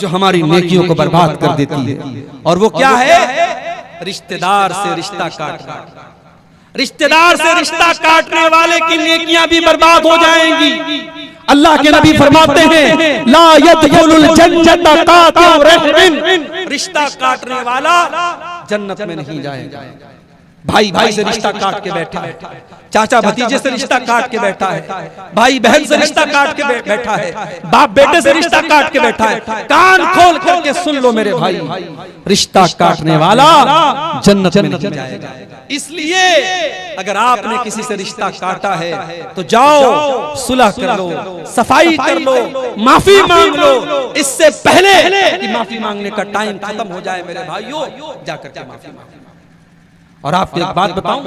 जो हमारी नेकियों को बर्बाद कर देती है। और वो क्या है? रिश्तेदार से रिश्ता काटना। रिश्तेदार से रिश्ता काटने वाले की नेकियां भी बर्बाद हो जाएंगी। अल्लाह के नबी फरमाते हैं ला यदखुलुल जन्नता कातिउ रहमिन, रिश्ता काटने वाला जन्नत में नहीं जाएगा। भाई भाई से रिश्ता काट के बैठा है, चाचा भतीजे से रिश्ता काट के बैठा है, भाई बहन से रिश्ता काट के बैठा है, बाप बेटे से रिश्ता काट के बैठा है। कान खोल करके सुन लो मेरे भाई, रिश्ता काटने वाला जन्नत में नहीं जाएगा। इसलिए अगर आपने किसी से रिश्ता काटा है तो जाओ सुलह कर लो, सफाई कर लो, माफी मांग लो। इससे पहले कि माफी मांगने का टाइम खत्म हो जाए मेरे भाइयों, जाकर के माफी मांगो। और आपको एक बात बताऊं,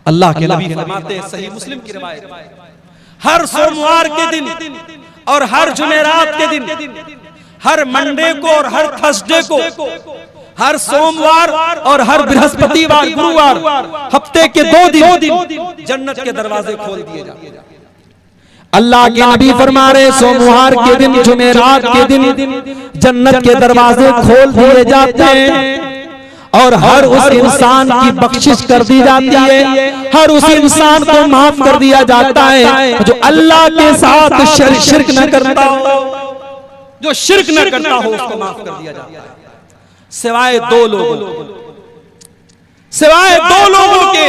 अल्लाह के नबी फरमाते हैं, सही मुस्लिम की रिवायत, हर सोमवार के दिन और हर जुमेरात के दिन, हर मंडे को और हर थर्सडे को, हर सोमवार और हर बृहस्पतिवार, गुरुवार, हफ्ते के 2 दिन जन्नत के दरवाजे खोल दिए जाते हैं। अल्लाह के नबी फरमा रहे सोमवार के दिन, जुमेरात के दिन जन्नत के दरवाजे खोल दिए जाते हैं और हर उस इंसान की बख्शिश कर दी जाती है, हर उस इंसान को माफ कर दिया जाता है जो अल्लाह के साथ शिर्क न करता हो, जो शिर्क न करता हो उसको माफ कर दिया जाता है। सिवाय 2 लोगों, सिवाय 2 लोगों के।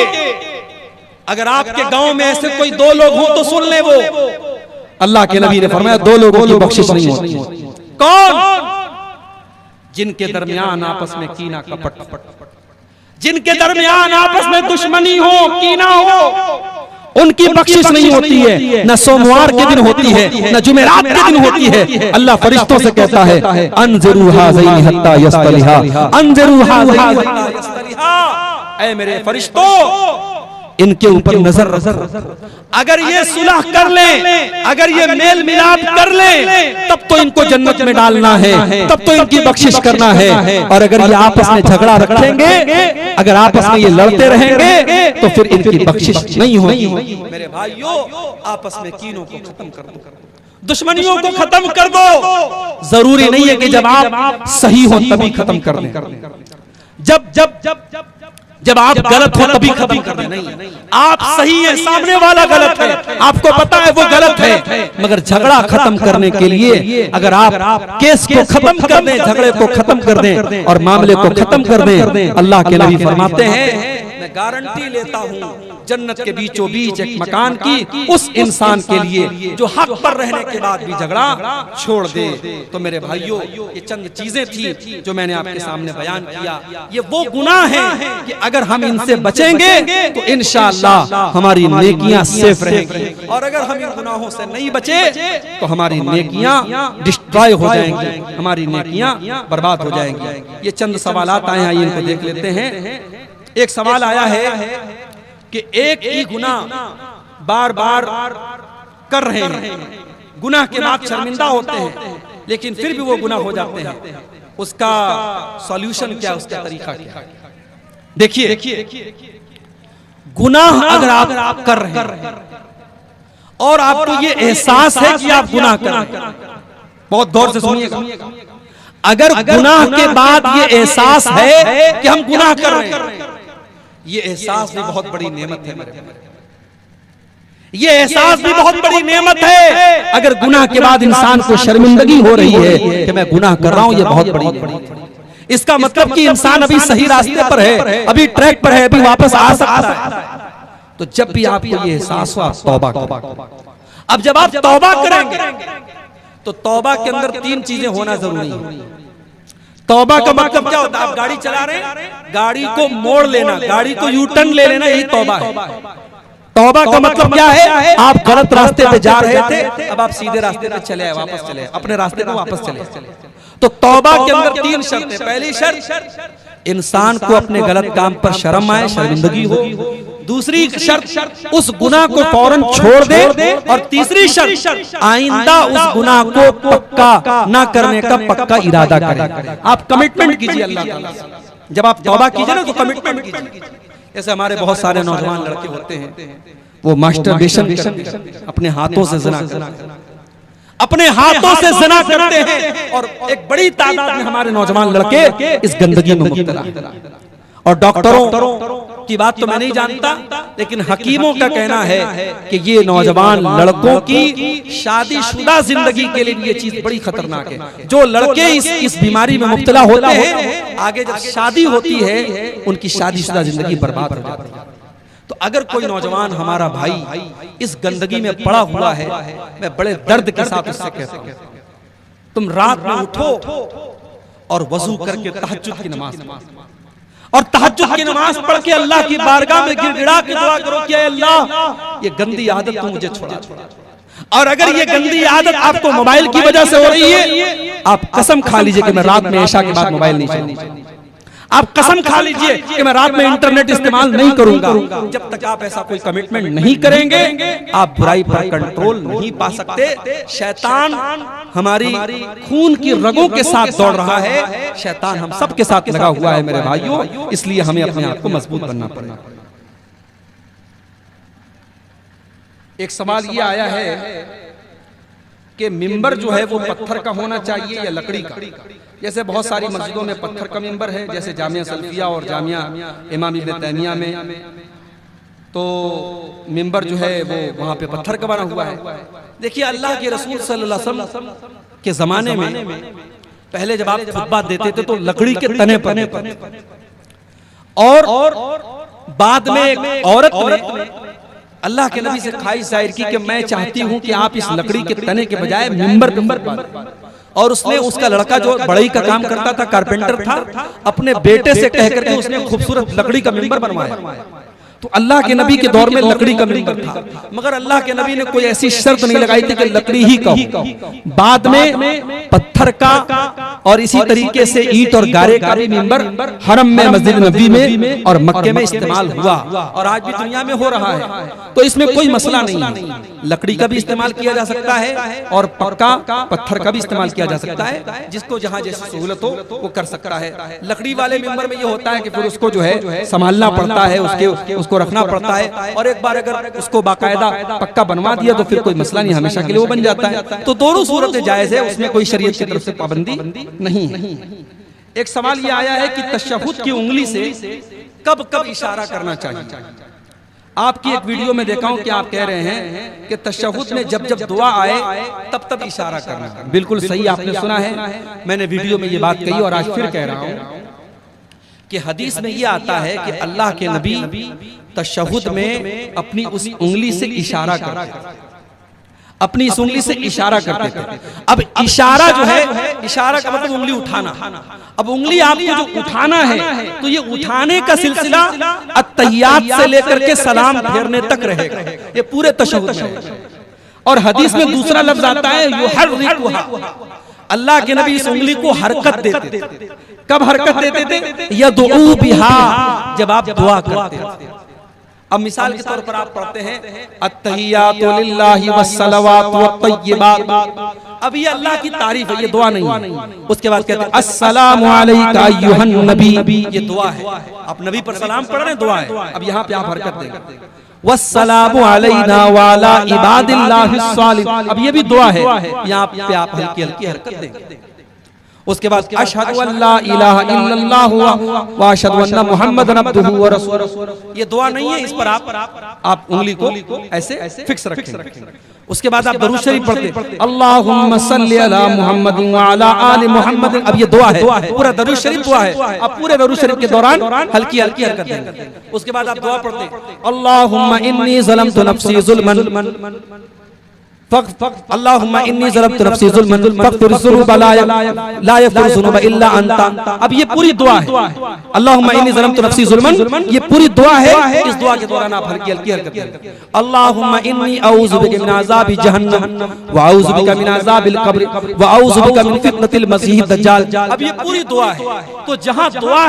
अगर आपके गांव में ऐसे कोई 2 लोग हो तो सुन ले, वो अल्लाह के नबी ने फरमाया 2 लोगों की बख्शिश नहीं होती। कौन? जिनके दरमियान आपस में कीना कपट, जिनके दरमियान आपस में दुश्मनी हो, कीना हो, उनकी बख्शिश नहीं होती है। न सोमवार के दिन होती है, न जुमेरात के दिन होती है। अल्लाह फरिश्तों से कहता है अनज़िरू हाज़ैनि हत्ता यस्तलिहा, अनज़िरू हाज़ैनि हत्ता यस्तलिहा, ऐ मेरे फरिश्तों इनके ऊपर नजर रखो। अगर ये सुलह कर लें, अगर ये मेल मिलाप कर लें, तब तो इनको जन्नत में डालना है, तब तो इनकी बख्शिश करना है। और अगर ये आपस में झगड़ा रखेंगे, अगर आपस में ये लड़ते रहेंगे, तो फिर इनकी बख्शिश नहीं होगी। मेरे भाइयों, आपस में कीनों को खत्म कर दो, दुश्मनियों को खत्म कर दो। जरूरी नहीं है कि जब आप सही हो तभी खत्म कर दें, जब आप गलत हो तभी खत्म कर दें। नहीं, आप सही हैं, सामने वाला गलत है, आपको पता है वो गलत है, मगर झगड़ा खत्म करने के लिए अगर आप केस को खत्म कर दें, झगड़े को खत्म कर दें और मामले को खत्म कर दें, अल्लाह के नबी फरमाते हैं मैं गारंटी लेता हूं जन्नत के बीचों बीच एक मकान की उस इंसान के लिए जो हक पर रहने के बाद भी झगड़ा छोड़ दे। तो मेरे भाइयों, ये चंद चीजें थी जो मैंने आपके सामने बयान किया। ये वो गुनाह हैं कि अगर हम इनसे बचेंगे तो इंशाअल्लाह हमारी नेकियां सेफ रहेंगी, और अगर हम इन गुनाहों से नहीं बचे तो हमारी नेकियां डिस्ट्रॉय हो जाएंगी, हमारी नेकियां बर्बाद हो जाएंगी। ये चंद सवालात आए हैं, इनको देख लेते हैं। एक सवाल आया है कि एक ही गुनाह बार बार कर रहे हैं, गुनाह के बाद शर्मिंदा होते हैं, लेकिन फिर भी वो गुनाह हो जाते हैं, उसका सॉल्यूशन क्या, उसका तरीका क्या? देखिए, गुनाह अगर आप कर रहे हैं और आपको ये एहसास है कि आप गुनाह कर रहे हैं, बहुत गौर से सुनिएगा, अगर गुनाह के बाद ये एहसास है कि हम गुनाह कर रहे हैं, ये एहसास भी बहुत बड़ी नेमत है मेरे भाई, ये एहसास भी बहुत बड़ी नेमत है। अगर गुनाह के बाद इंसान को शर्मिंदगी हो रही है कि मैं गुनाह कर रहा हूं, ये बहुत बड़ी नेमत। इसका मतलब कि इंसान अभी सही रास्ते पर है, अभी ट्रैक पर है, अभी वापस आ सकता है। तो जब भी आपको ये एहसास हो, आप तौबा करें। अब जब आप तौबा करेंगे तो तौबा के अंदर 3 चीजें होना जरूरी है। तौबा का मतलब क्या होता है? आप गाड़ी चला रहे हैं, गाड़ी को मोड़ लेना, गाड़ी को यू टर्न ले लेना, यही तौबा है। तौबा का मतलब क्या है? आप गलत रास्ते पे जा रहे थे, अब आप सीधे रास्ते पे चले आए, वापस चले आए, अपने रास्ते पे वापस चले। तो तौबा के अंदर 3 शर्तें। पहली शर्त, इंसान को अपने गलत काम पर शर्म आए, शर्मिंदगी हो। दूसरी शर्त, उस गुनाह को फौरन छोड़ दे। और तीसरी शर्त, आइंदा उस गुनाह को पक्का ना करने का पक्का इरादा करें। आप कमिटमेंट कीजिए अल्लाह ताला से। जब आप तौबा कीजिए ना तो कमिटमेंट कीजिए। ऐसे हमारे बहुत सारे नौजवान लड़के होते हैं, वो मास्टरबेशन अपने हाथों से ज़िना करते हैं। अपने हाथों से ज़िना करते हैं, और एक बड़ी तादाद में हमारे नौजवान लड़के इस गंदगी में मुब्तला हैं। और डॉक्टरों की बात तो मैं नहीं जानता, लेकिन हकीमों का कहना है कि ये नौजवान लड़कों की शादीशुदा जिंदगी के लिए ये चीज बड़ी खतरनाक है। जो लड़के इस बीमारी में मुब्तला होते हैं, आगे जब शादी होती है उनकी शादीशुदा जिंदगी बर्बाद हो जाती है। तो अगर कोई नौजवान हमारा भाई इस गंदगी में पड़ा हुआ है, मैं बड़े दर्द के साथ उससे कहता हूं, तुम रात में उठो और वजू करके तहज्जुद की नमाज और तहज्जुद की नमाज पढ़ के अल्लाह की बारगाह में गिड़गिड़ा के दुआ करो कि अल्लाह ये गंदी आदत तू मुझे छुड़ा। और अगर ये गंदी आदत आपको मोबाइल की वजह से हो रही है, आप कसम खा लीजिए कि मैं रात में इशा के बाद मोबाइल नहीं चलाऊंगा। आप कसम खा लीजिए कि मैं रात में इंटरनेट इस्तेमाल नहीं करूंगा। जब तक आप ऐसा कोई कमिटमेंट नहीं करेंगे, आप बुराई पर कंट्रोल नहीं पा सकते। शैतान हमारी खून की रगों के साथ दौड़ रहा है, शैतान हम सब के साथ लगा हुआ है मेरे भाइयों, इसलिए हमें अपने आप को मजबूत बनना पड़ेगा। एक सवाल ये आया है कि मिंबर जो है वो पत्थर का होना चाहिए या लकड़ी का। जैसे बहुत सारी मस्जिदों में पत्थर का मिंबर है, जैसे जामिया सल्फिया और जामिया इमाम इब्न तैमिया में, तो मिंबर जो है वो वहाँ पे पत्थर का बना हुआ है। देखिए अल्लाह के रसूल सल्लल्लाहु अलैहि वसल्लम के जमाने में पहले जब आप खुतबा देते थे तो लकड़ी के तने पर, और बाद में एक औरत ने अल्लाह के नबी से ख्वाहिश जाहिर की कि मैं चाहती हूं कि आप इस लकड़ी के तने के बजाय मिंबर पर, और उसने उसका लड़का जो बढ़ई का काम करता था, कारपेंटर था, अपने बेटे से कह करके उसने खूबसूरत लकड़ी का मिंबर बनवाया। तो अल्लाह के नबी के दौर में लकड़ी का मिंबर था, मगर अल्लाह के नबी ने कोई ऐसी शर्त नहीं लगाई थी कि लकड़ी ही का हो। बाद में पत्थर का और इसी तरीके से ईंट और गारे का भी मिंबर हरम में, मस्जिद नबी में और मक्के में इस्तेमाल हुआ, और आज भी दुनिया में हो रहा है। तो इसमें कोई मसला नहीं है, लकड़ी का भी इस्तेमाल किया जा सकता है और पक्का पत्थर का भी इस्तेमाल किया जा सकता है। जिसको जहां जैसी सहूलत हो वो कर सकता है। लकड़ी वाले मिंबर में ये होता है कि फिर उसको जो है संभालना पड़ता है, उसको रखना पड़ता है, और एक बार अगर उसको बाकायदा पक्का बनवा दिया तो फिर कोई मसला नहीं, हमेशा के लिए वो बन जाता है। तो दोनों सूरतें जायज है, उसमें कोई शरीयत की तरफ से पाबंदी नहीं है। एक सवाल ये आया है कि तशहुद की उंगली से कब कब इशारा करना चाहिए। आपकी एक वीडियो में देखा हूं कि आप कह रहे हैं कि तशहुद में जब जब दुआ आए तब तब इशारा करना। बिल्कुल सही आपने सुना है, मैंने वीडियो में ये बात कही और आज फिर कह रहा हूं कि हदीस में ये आता है कि अल्लाह के नबी तशहुद में अपनी उस उंगली से इशारा करते, अपनी इस उंगली से इशारा करते थे। अब इशारा जो है, इशारा का मतलब उंगली उठाना। अब उंगली आपको जो उठाना है, तो ये उठाने का सिलसिला अत्तहियात से लेकर के सलाम फेरने तक रहेगा, ये पूरे तशहुद में। और हदीस में दूसरा लफ्ज आता है युहर्रिकुहा, अल्लाह के नबी इस उंगली को हरकत देते थे। कब हरकत देते थे? यदुऊ बिहा, जब आप दुआ करते थे। अब मिसाल के तौर पर आप पढ़ते हैं अत्तहियातु लिल्लाहि वस्सलावातु वत्तय्यिबात, अब ये अल्लाह की तारीफ है, ये दुआ नहीं है। उसके बाद कहते हैं अस्सलामु अलैका अय्युहन नबी, ये दुआ है, आप नबी पर सलाम पढ़ रहे हैं, दुआ है। अब यहाँ पे आप हरकत देंगे वस्सलामु अलैना वाला इबादिल्लाहिस सालिहीन, अब ये भी दुआ है, यहाँ पे आप हल्की हल्की हरकत देंगे। उसके बाद अशहदु अल्ला इलाहा इल्लल्लाह व अशहदु अन्ना मुहम्मदन अब्दुहु व रसूलुहु, ये दुआ नहीं है, इस पर आप उंगली को ऐसे फिक्स रखेंगे। उसके बाद आप दरूद शरीफ पढ़ते अल्लाहुम्मा सल्ली अला मुहम्मद व अला आलि मुहम्मद, अब ये दुआ है, पूरा दरूद शरीफ दुआ है। अब पूरे दरूद शरीफ के दौरान हल्की हल्की हरकत देंगे। उसके बाद आप दुआ पढ़ते अल्लाहुम्मा इन्नी ज़लमतु नफ्सी ज़ुल्मन अल्लाहुम्मा इन्नी ज़लमतु नफ्सी ज़ुल्मन फ़ग़फ़िर ज़ुनूबा ला यग़फ़िरु ज़ुनूबा इल्ला अंता। अब ये पूरी दुआ है, अल्लाहुम्मा इन्नी ज़लमतु नफ्सी ज़ुल्मन, ये पूरी दुआ है। इस दुआ के दौरान आप हल्की हल्की हरकत करें। अल्लाहुम्मा इन्नी अऊज़ु बिका मिन अज़ाबि जहन्नम व अऊज़ु बिका मिन अज़ाबिल क़ब्र व अऊज़ु बिका मिन फ़ितनतिल मसीहिद दज्जाल। अब ये पूरी दुआ है। तो जहां दुआ